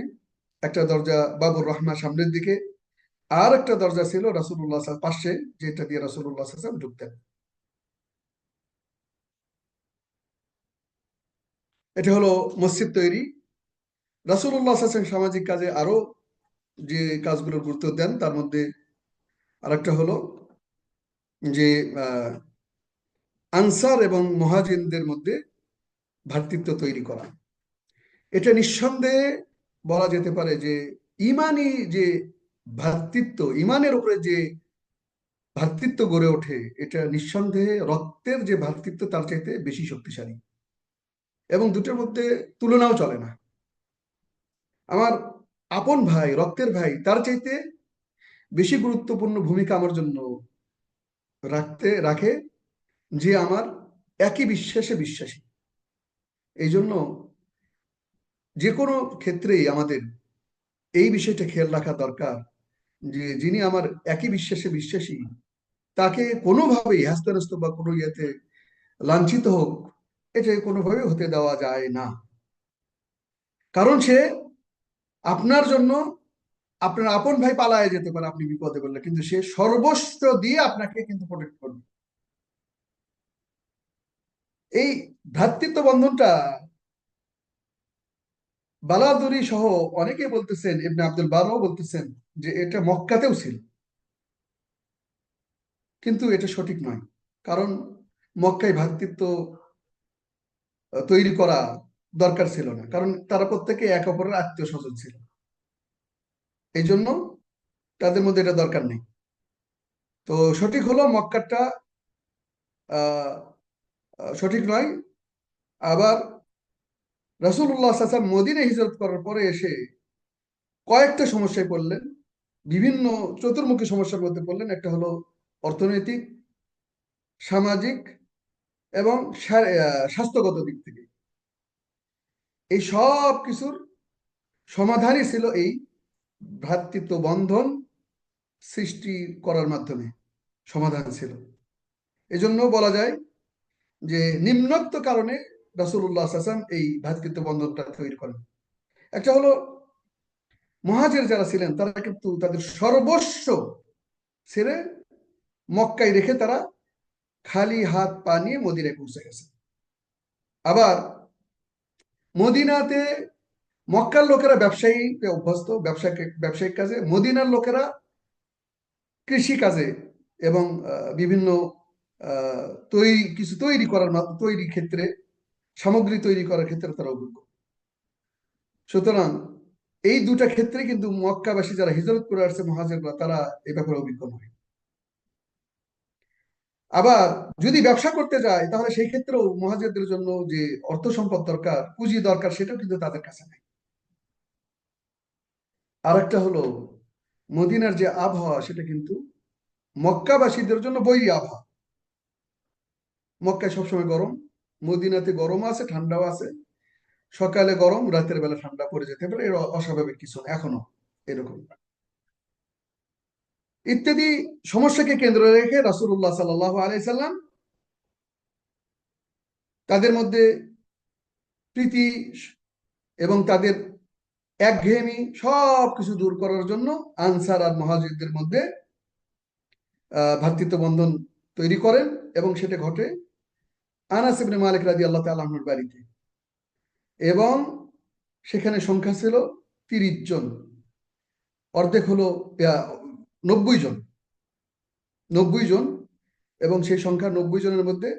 Speaker 1: একটা দরজা বাবুর রহমান সামনের দিকে, আর একটা দরজা ছিল রাসূলুল্লাহ পাশে, যেটা দিয়ে রাসূলুল্লাহ ঢুকতেন। এটা হলো মসজিদ তৈরি। রাসূলুল্লাহ সামাজিক কাজে আরো যে কাজগুলোর গুরুত্ব দেন, তার মধ্যে আরেকটা হলো যে আনসার এবং মুহাজিরদের মধ্যে ভ্রাতৃত্ব তৈরি করা। এটা নিঃসন্দেহে বলা যেতে পারে যে ইমানি যে ভ্রাতৃত্ব, ইমানের উপরে যে ভ্রাতৃত্ব গড়ে ওঠে, এটা নিঃসন্দেহে রক্তের যে ভ্রাতৃত্ব তার চাইতে বেশি শক্তিশালী, এবং দুটোর মধ্যে তুলনাও চলে না। আমার আপন ভাই, রক্তের ভাই, তার চাইতে বেশি গুরুত্বপূর্ণ ভূমিকা আমার জন্য রাখে যে আমার একই বিশ্বাসে বিশ্বাসী। এই জন্য যে কোনো ক্ষেত্রেই আমাদের এই বিষয়টা খেয়াল রাখা দরকার যে যিনি আমার একই বিশ্বাসে বিশ্বাসী, তাকে কোনোভাবেই হ্যাস্তান্যস্ত বা কোনো ইয়েতে লাঞ্ছিত হোক, এটা কোনোভাবে হতে দেওয়া যায় না। কারণ সে আপনার জন্য, আপনার আপন ভাই পালায়ে যেতে পারে আপনি বিপদে পড়লে, কিন্তু সে সর্বস্ব দিয়ে আপনাকে কিন্তু প্রোটেক্ট করবে। এই ভ্রাতৃত্ব বন্ধনটা বালাদুরি সহ অনেকে বলতেছেন, ইবনে আব্দুল বারও বলতেছেন যে এটা মক্কাতেও ছিল, কিন্তু এটা সঠিক নয়। কারণ মক্কায় ভ্রাতৃত্ব তৈরি করা দরকার ছিল না, কারণ তারা প্রত্যেকে এক অপরের আত্মীয় স্বজন ছিল। এই জন্য তাদের মধ্যে এটা দরকার নেই। তো সঠিক হলো মক্কাটা আহ সঠিক নয়। আবার রাসূলুল্লাহ সাল্লাল্লাহু আলাইহি ওয়াসাল্লাম মদিনায় হিজরত করার পরে এসে কয়েকটা সমস্যায় পড়লেন, বিভিন্ন চতুর্মুখী সমস্যার মধ্যে পড়লেন। একটা হলো অর্থনৈতিক, সামাজিক এবং স্বাস্থ্যগত দিক থেকে। এই সব কিছুর সমাধানই ছিল এই ভ্রাতৃত্ব বন্ধন সৃষ্টি করার মাধ্যমে সমাধান ছিল। এজন্য বলা যায় যে নিম্নোক্ত কারণে রাসূলুল্লাহ সাল্লাল্লাহু আলাইহি ওয়াসাল্লাম এই ভ্রাতৃত্ব বন্ধনটা তৈরি করেন। একটা হলো মুহাজির যারা ছিলেন তারা কিন্তু তাদের সর্বস্ব ছেড়ে মক্কায় রেখে তারা খালি হাত পা নিয়ে মদিনায় পৌঁছে গেছে। আবার মদিনাতে মক্কার লোকেরা ব্যবসায়ীতে অভ্যস্ত, ব্যবসায়িক কাজে, মদিনার লোকেরা কৃষি কাজে এবং বিভিন্ন কিছু তৈরি ক্ষেত্রে, সামগ্রী তৈরি করার ক্ষেত্রে তারা অভিজ্ঞ। সুতরাং এই দুটা ক্ষেত্রে কিন্তু মক্কাবাসী যারা হিজরত করে আসছে মুহাজিররা, তারা এ ব্যাপারে অভিজ্ঞ নয়। আবার যদি ব্যবসা করতে যায় তাহলে সেই ক্ষেত্রেও মুহাজিরদের জন্য যে অর্থ সম্পদ দরকার, পুঁজি দরকার, সেটাও কিন্তু তাদের কাছে নাই। আর একটা হলো মদিনার যে আবহাওয়া, সেটা কিন্তু মক্কাবাসীদের জন্য বৈরী আবহাওয়া। মক্কায় সবসময় গরম, মদিনাতে গরম আছে, ঠান্ডাও আছে। সকালে গরম, রাতের বেলা ঠান্ডা পড়ে যেতে পারে, এর অস্বাভাবিক কিছু না, এখনো এরকম ইত্যাদি সমস্যাকে কেন্দ্র রেখে রাসূলুল্লাহ সাল্লাল্লাহু আলাইহি সাল্লাম তাদের মধ্যে প্রীতি এবং তাদের একঘেয়েমি সব কিছু দূর করার জন্য আনসার আর মুহাজিরদের মধ্যে ভ্রাতৃত্ব বন্ধন তৈরি করেন, এবং সেটা ঘটে আনাস ইবনে মালিক রাদিয়াল্লাহু তাআলা আনহুর বাড়িতে। এবং সেখানে সংখ্যা ছিল ৩০ জন, অর্ধেক হলো ৯০ জন। ৯০ জন এবং সেই সংখ্যা 90 জনের মধ্যে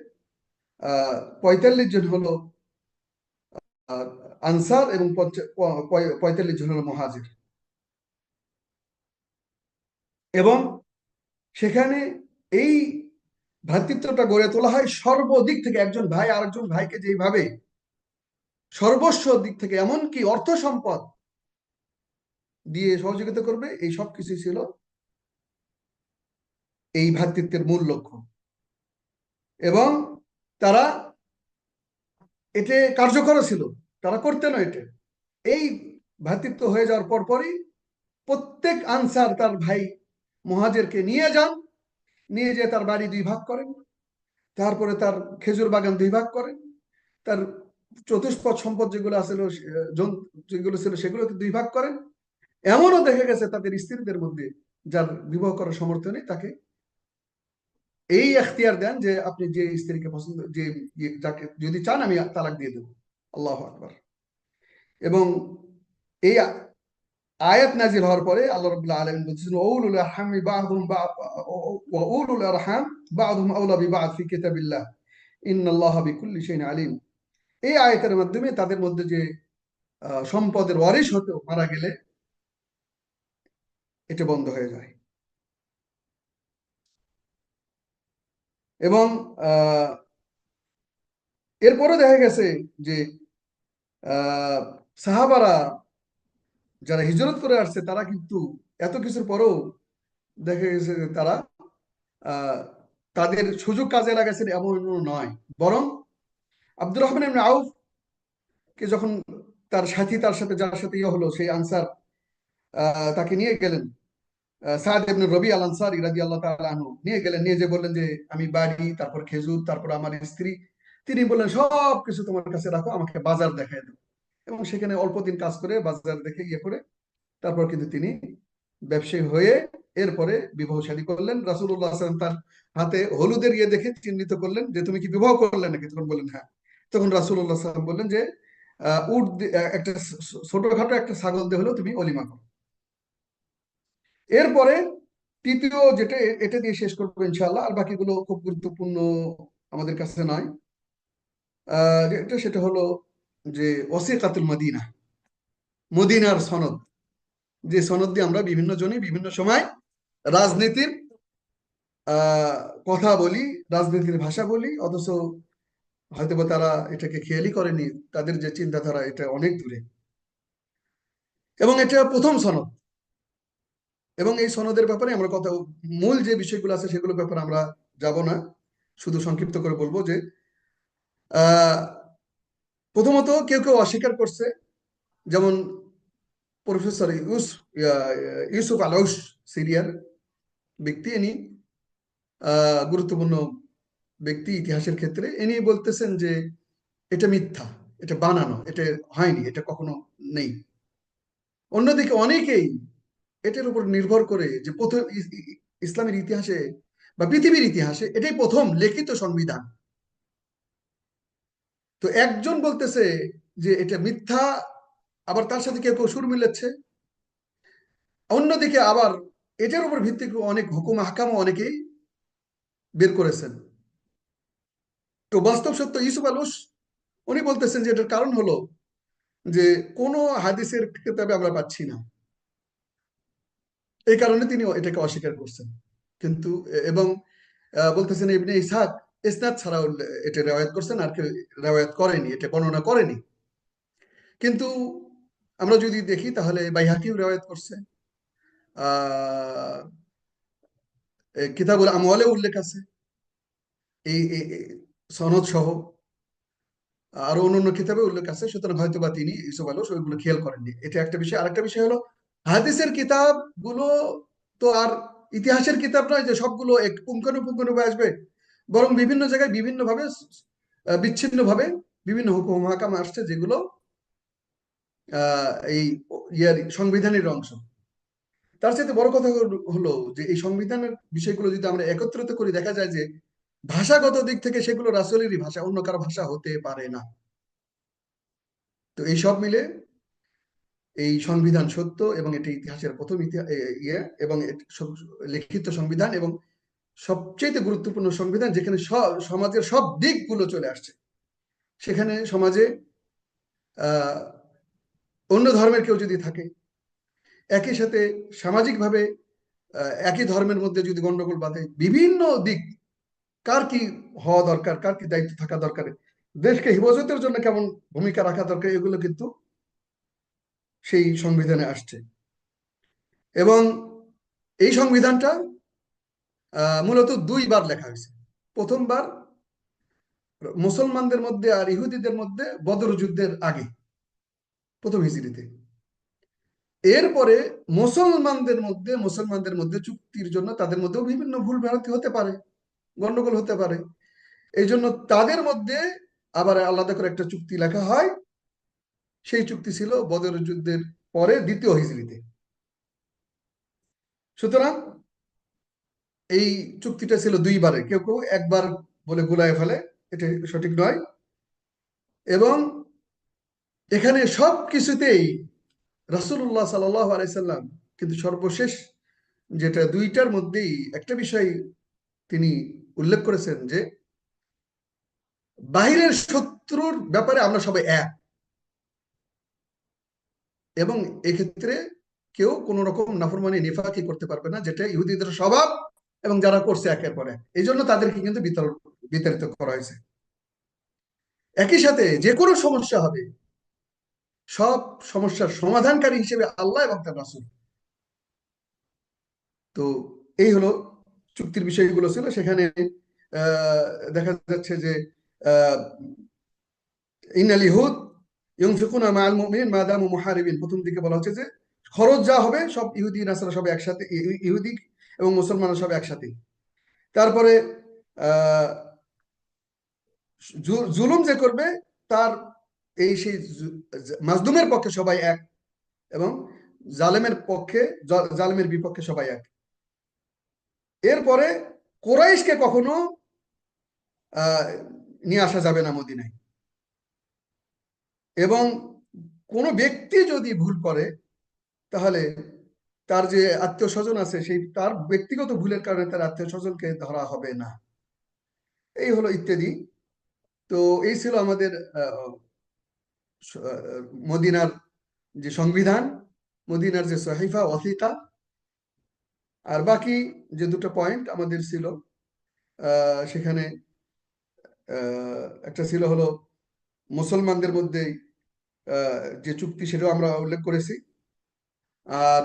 Speaker 1: 45 জন হলো আনসার এবং 45 জন হলো মুহাজির। এবং সেখানে এই ভ্রাতৃত্বটা গড়ে তোলা হয় সর্বদিক থেকে, একজন ভাই আরেকজন ভাইকে যেভাবে সর্বস্ব দিক থেকে এমনকি অর্থ সম্পদ দিয়ে সহযোগিতা করবে, এই সব কিছু ছিল এই ভ্রাতৃত্বের মূল লক্ষ্য। এবং তারা এতে কার্যকর ছিল, তারা করতেন এটা। এই ভ্রাতৃত্ব হয়ে যাওয়ার পরপরই প্রত্যেক আনসার তার ভাই মুহাজিরকে নিয়ে যান, নিয়ে যেয়ে তার বাড়ি 2 ভাগ করেন, তারপরে তার খেজুর বাগান 2 ভাগ করেন, তার চতুষ্পদ সম্পদ যেগুলো ছিল যেগুলো ছিল সেগুলোকে 2 ভাগ করেন। এমনও দেখা গেছে তাদের স্ত্রীদের মধ্যে যার বিবাহ করার সামর্থ্য নেই, তাকে এই এখতিয়ার দেন যে আপনি যে স্ত্রীকে পছন্দ, যে যাকে যদি চান আমি তালাক দিয়ে দেবো। আল্লাহু আকবার। এবং এই আয়াত নাজিল হওয়ার পরে আল্লাহ রাব্বুল আলামিন বলছেন উলুল আরহামি বা'দুহুম ওয়া উলুল আরহাম বা'দুহুম আওলা বিবা'দ ফি কিতাবিল্লাহ ইন্নাল্লাহা বিকুল্লি শাইইন আলিম। এই আয়াতের মাধ্যমে তাদের মধ্যে যে সম্পদের ওয়ারিশ হতো মারা গেলে, এটা বন্ধ হয়ে যায়। এবং এরপরে দেখা গেছে যে সাহাবারা যারা হিজরত করে আসছে তারা কিন্তু এত কিছুর পরেও দেখা গেছে যে তারা তাদের সুযোগ কাজে লাগাচ্ছেন এমন নয়, বরং আব্দুর রহমান ইবনে আউফ কে যখন তার সাথী, তার সাথে যার সাথে ইয়ে হলো সেই আনসার তাকে নিয়ে গেলেন, সাদ ইবনে রবি আল আনসারী রাদিয়াল্লাহু তাআলা আনহু নিয়ে গেলেন, নিয়ে যে বললেন যে আমি বাড়ি, তারপর খেজুর, তারপর আমার স্ত্রী, তিনি বললেন সব কিছু তোমার কাছে রাখো, আমাকে বাজার দেখায় দাও। এবং সেখানে অল্প দিন কাজ করে বাজার দেখে ইয়ে করে তারপর কিন্তু তিনি ব্যবসায়ী হয়ে এরপরে বিবাহ শাদী করলেন। রাসূলুল্লাহ সাল্লাল্লাহু আলাইহি ওয়াসাল্লাম তার হাতে হলুদের ইয়ে দেখে চিহ্নিত করলেন যে তুমি কি বিবাহ করলে নাকি? তখন বললেন হ্যাঁ। তখন রাসূলুল্লাহ সাল্লাল্লাহু আলাইহি ওয়াসাল্লাম বললেন যে একটা ছোটখাটো একটা ছাগল দিয়ে হলেও তুমি অলিমা করো। এরপরে তৃতীয় যেটা, এটা দিয়ে শেষ করবো ইনশাআল্লাহ, আর বাকিগুলো খুব গুরুত্বপূর্ণ আমাদের কাছে নয়। সেটা হলো যে ওয়াসিকাতুল মদিনা, মদিনার সনদ, যে সনদ দিয়ে আমরা বিভিন্ন জনই বিভিন্ন সময় রাজনীতির কথা বলি, রাজনীতির ভাষা বলি, অথচ হয়তোবা তারা এটাকে খেয়ালই করেনি, তাদের যে চিন্তাধারা এটা অনেক দূরে। এবং এটা প্রথম সনদ, এবং এই সনদের ব্যাপারে আমরা কথা, মূল যে বিষয়গুলো আছে সেগুলোর ব্যাপারে আমরা যাব না, শুধু সংক্ষিপ্ত করে বলবো যে প্রথমত কেউ কেউ অস্বীকার করছে, যেমন প্রফেসর ইউসুফ আলাউস, সিরিয়ার ব্যক্তি, ইনি গুরুত্বপূর্ণ ব্যক্তি ইতিহাসের ক্ষেত্রে। ইনি বলতেছেন যে এটা মিথ্যা, এটা বানানো, এটা হয়নি, এটা কখনো নেই। অন্যদিকে অনেকেই এটার উপর নির্ভর করে যে প্রথম ইসলামের ইতিহাসে বা পৃথিবীর ইতিহাসে এটাই প্রথম লিখিত সংবিধান। তো একজন বলতেছে যে এটা মিথ্যা, আবার তার সাথে কেউ কেউ সুর মিলাচ্ছে। অন্যদিকে আবার এটার উপর ভিত্তি করে অনেক হুকুম আহকামও অনেকেই বের করেছেন। তো বাস্তব সত্য ইউসুফ আলুস উনি বলতেছেন যে এটার কারণ হলো যে কোনো হাদিসের কিতাবে আমরা পাচ্ছি না, এই কারণে তিনি এটাকে অস্বীকার করছেন। কিন্তু এবং বলতেছেন ইবনে ইসহাক ইসনাদ ছাড়া এটা রেওয়ায়াত করছেন, আর কেউ রেওয়ায়াত করেনি, এটা বর্ণনা করেনি। কিন্তু আমরা যদি দেখি তাহলে বাইহাকিও রেওয়ায়াত করছে, আহ কিতাবুল আমওয়ালে উল্লেখ আছে এই সনদ সহ, আরো অন্যান্য কিতাবে উল্লেখ আছে। সুতরাং হয়তো বা তিনি ইউসুফ আলুস ওইগুলো খেয়াল করেননি, এটা একটা বিষয়। আরেকটা বিষয় হলো হাদিসের কিতাব গুলো তো আর ইতিহাসের কিতাব নয় যে সবগুলো এক পুঙ্খানুপুঙ্খানুভাবে আসবে, বরং বিভিন্ন জায়গায় বিভিন্ন ভাবে বিচ্ছিন্ন ভাবে বিভিন্ন হুকুম হাকাম আসছে, যেগুলো এই ইয়ার সংবিধানের অংশ। তার সাথে বড় কথা হলো যে এই সংবিধানের বিষয়গুলো যদি আমরা একত্রিত করি, দেখা যায় যে ভাষাগত দিক থেকে সেগুলো রাসূলেরই ভাষা, অন্য কারো ভাষা হতে পারে না। তো এই সব মিলে এই সংবিধান সত্য, এবং এটি ইতিহাসের প্রথম ইয়ে, এবং লিখিত সংবিধান, এবং সবচেয়ে গুরুত্বপূর্ণ সংবিধান, যেখানে সমাজের সব দিকগুলো চলে আসছে। সেখানে সমাজে অন্য ধর্মের কেউ যদি থাকে, একই সাথে সামাজিকভাবে একই ধর্মের মধ্যে যদি গন্ডগোল বাঁধে, বিভিন্ন দিক, কার কি হওয়া দরকার, কার কি দায়িত্ব থাকা দরকার, দেশকে হেফাজতের জন্য কেমন ভূমিকা রাখা দরকার, এগুলো কিন্তু সেই সংবিধানে আসছে। এবং এই সংবিধানটা মূলত দুইবার লেখা হয়েছে। প্রথমবার মুসলমানদের মধ্যে আর ইহুদিদের মধ্যে বদর যুদ্ধের আগে, প্রথম হিজরিতে। এরপরে মুসলমানদের মধ্যে চুক্তির জন্য তাদের মধ্যেও বিভিন্ন ভুল ভ্রান্তি হতে পারে, গন্ডগোল হতে পারে। এই জন্য তাদের মধ্যে আবার আলাদা করে একটা চুক্তি লেখা হয়। সেই চুক্তি ছিল বদর যুদ্ধের পরে দ্বিতীয় হিজরিতে। সুতরাং এই চুক্তিটা ছিল দুইবারে, কেউ কেউ একবার বলে গুলায় ফেলে, এটা সঠিক নয়। এবং এখানে সব কিছুতেই রাসূলুল্লাহ সাল্লাল্লাহু আলাইহি সাল্লাম কিন্তু সর্বশেষ যেটা দুইটার মধ্যেই একটা বিষয় তিনি উল্লেখ করেছেন, যে বাহিরের শত্রুর ব্যাপারে আমরা সবাই এক, এবং এক্ষেত্রে কেউ কোন রকম নাফরমানি নিফাকি করতে পারবে না, যেটা ইহুদিদের স্বভাব এবং যারা করছে একের পর এক। এই জন্য তাদেরকে কিন্তু বিতাড়িত করা হয়েছে। একই সাথে যে কোনো সমস্যা হবে, সব সমস্যার সমাধানকারী হিসেবে আল্লাহ এবং তার রাসূল। তো এই হলো চুক্তির বিষয়গুলো ছিল সেখানে। দেখা যাচ্ছে যে ইন্নাল ইহুদ ইউনফিকুনা মাআল মুমিনিন মা দামু মুহারিবিন, প্রথম দিকে বলা হচ্ছে যে খরচ যা হবে সব ইহুদি নাসারা সব একসাথে, ইহুদি এবং মুসলমানরা সব একসাথে। তারপরে আহ জুলুম যে করবে তার এই সেই মাজলুমের পক্ষে সবাই এক, এবং জালেমের পক্ষে, জালেমের বিপক্ষে সবাই এক। এরপরে কোরাইশকে কখনো নিয়ে আসা যাবে না মদিনায়। এবং কোনো ব্যক্তি যদি ভুল করে, তাহলে তার যে আত্মীয় স্বজন আছে, সেই তার ব্যক্তিগত ভুলের কারণে তার আত্মীয় স্বজনকে ধরা হবে না। এই হলো ইত্যাদি। তো এই ছিল আমাদের মদিনার যে সংবিধান, মদিনার যে সহিফা ওয়াসিকা। আর বাকি যে দুটো পয়েন্ট আমাদের ছিল, সেখানে একটা ছিল হলো মুসলমানদের মধ্যে যে চুক্তি, সেটাও আমরা উল্লেখ করেছি। আর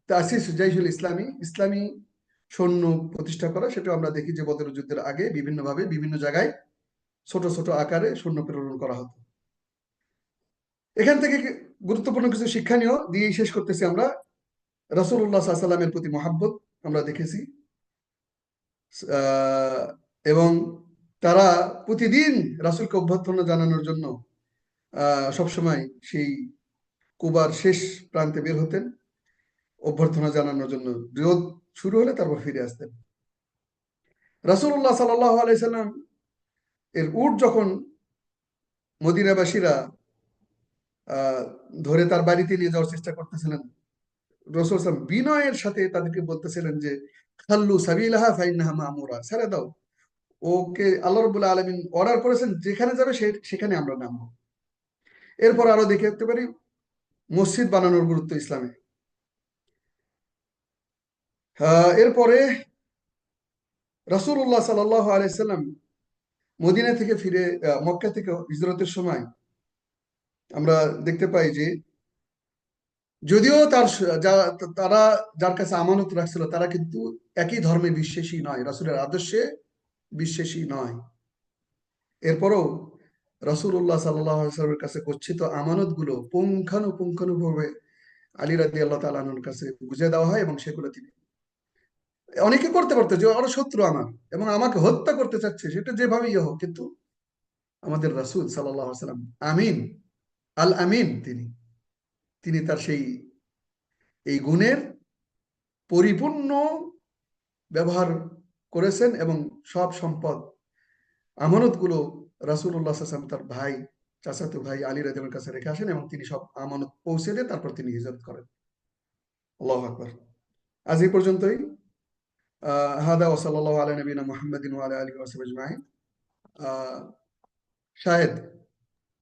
Speaker 1: তাসিস জাইশুল ইসলামী, ইসলামী সৈন্য প্রতিষ্ঠা করা, সেটাও আমরা দেখি যে বদর যুদ্ধের আগে বিভিন্নভাবে বিভিন্ন জায়গায় ছোট ছোট আকারে সৈন্য প্রেরণ করা হতো। এখান থেকে গুরুত্বপূর্ণ কিছু শিক্ষণীয় দিয়েই শেষ করতেছি আমরা। রাসূলুল্লাহ সাল্লাল্লাহু আলাইহি সাল্লামের প্রতি মহাব্বত আমরা দেখেছি, এবং তারা প্রতিদিন রাসূলকে অভ্যর্থনা জানানোর জন্য সবসময় সেই কুবার শেষ প্রান্তে বের হতেন অভ্যর্থনা জানানোর জন্য। বিরোধ শুরু হলে তারপর ফিরে আসতেন। রাসূলুল্লাহ সাল্লাল্লাহু আলাইহি সাল্লাম এর উট যখন মদিনাবাসীরা ধরে তার বাড়িতে নিয়ে যাওয়ার চেষ্টা করতেছিলেন, রাসূল সাল্লাল্লাহু বিনয়ের সাথে তাদেরকে বলতেছিলেন যে খাল্লু সাবিলাহা ফাইন্নাহা মামুরা, ছেড়ে দাও, ওকে আল্লাহ রাব্বুল আলামিন অর্ডার করেছেন, যেখানে যাবে সেখানে আমরা নামবো। এরপর আরো দেখতে পারি মসজিদ বানানোর গুরুত্ব ইসলামে। এরপরে রাসূলুল্লাহ সাল্লাল্লাহু আলাইহি সাল্লাম মদিনা থেকে ফিরে মক্কা থেকে হিজরতের সময় আমরা দেখতে পাই যে যদিও তারা যার কাছে আমানত রাখছিল, তারা কিন্তু একই ধর্মে বিশ্বাসী নয়, রাসূলের আদর্শে বিশ্বাসী নয়। এরপরও রাসূলুল্লাহ সাল্লাল্লাহু আলাইহি সাল্লামের কাছে গচ্ছিত আমানত গুলো পুঙ্খানুপুঙ্খানুভাবে আলী রাদিয়াল্লাহু তাআলা আনহুর কাছে বুঝিয়ে দেওয়া হয়, এবং সেগুলো তিনি অনেকে করতে পারতো যে ওরা শত্রু আমার এবং আমাকে হত্যা করতে চাচ্ছে, সেটা যেভাবেই হোক, কিন্তু আমাদের রাসূল সাল্লাল্লাহু আলাইহি সাল্লাম আমিন, আল আমিন, তিনি তিনি তার সেই এই গুণের পরিপূর্ণ ব্যবহার করেছেন, এবং সব সম্পদ আমানতগুলো রাসূলুল্লাহ সাল্লাল্লাহু আলাইহি ওয়াসাল্লাম তার ভাই, চাচাতো ভাই আলী রাদিয়াল্লাহু কাছে রেখে আসেন, এবং তিনি সব আমানত পৌঁছে দিয়ে তারপর তিনি হিজরত করেন। আল্লাহু আকবার। আজ এই পর্যন্তই। হাদা ওসাল্লাল্লাহু আলা নবিনা মুহাম্মাদিন ওয়া আলা আলিহি ওয়া সাহবিহি আজমাইন। শাহেদ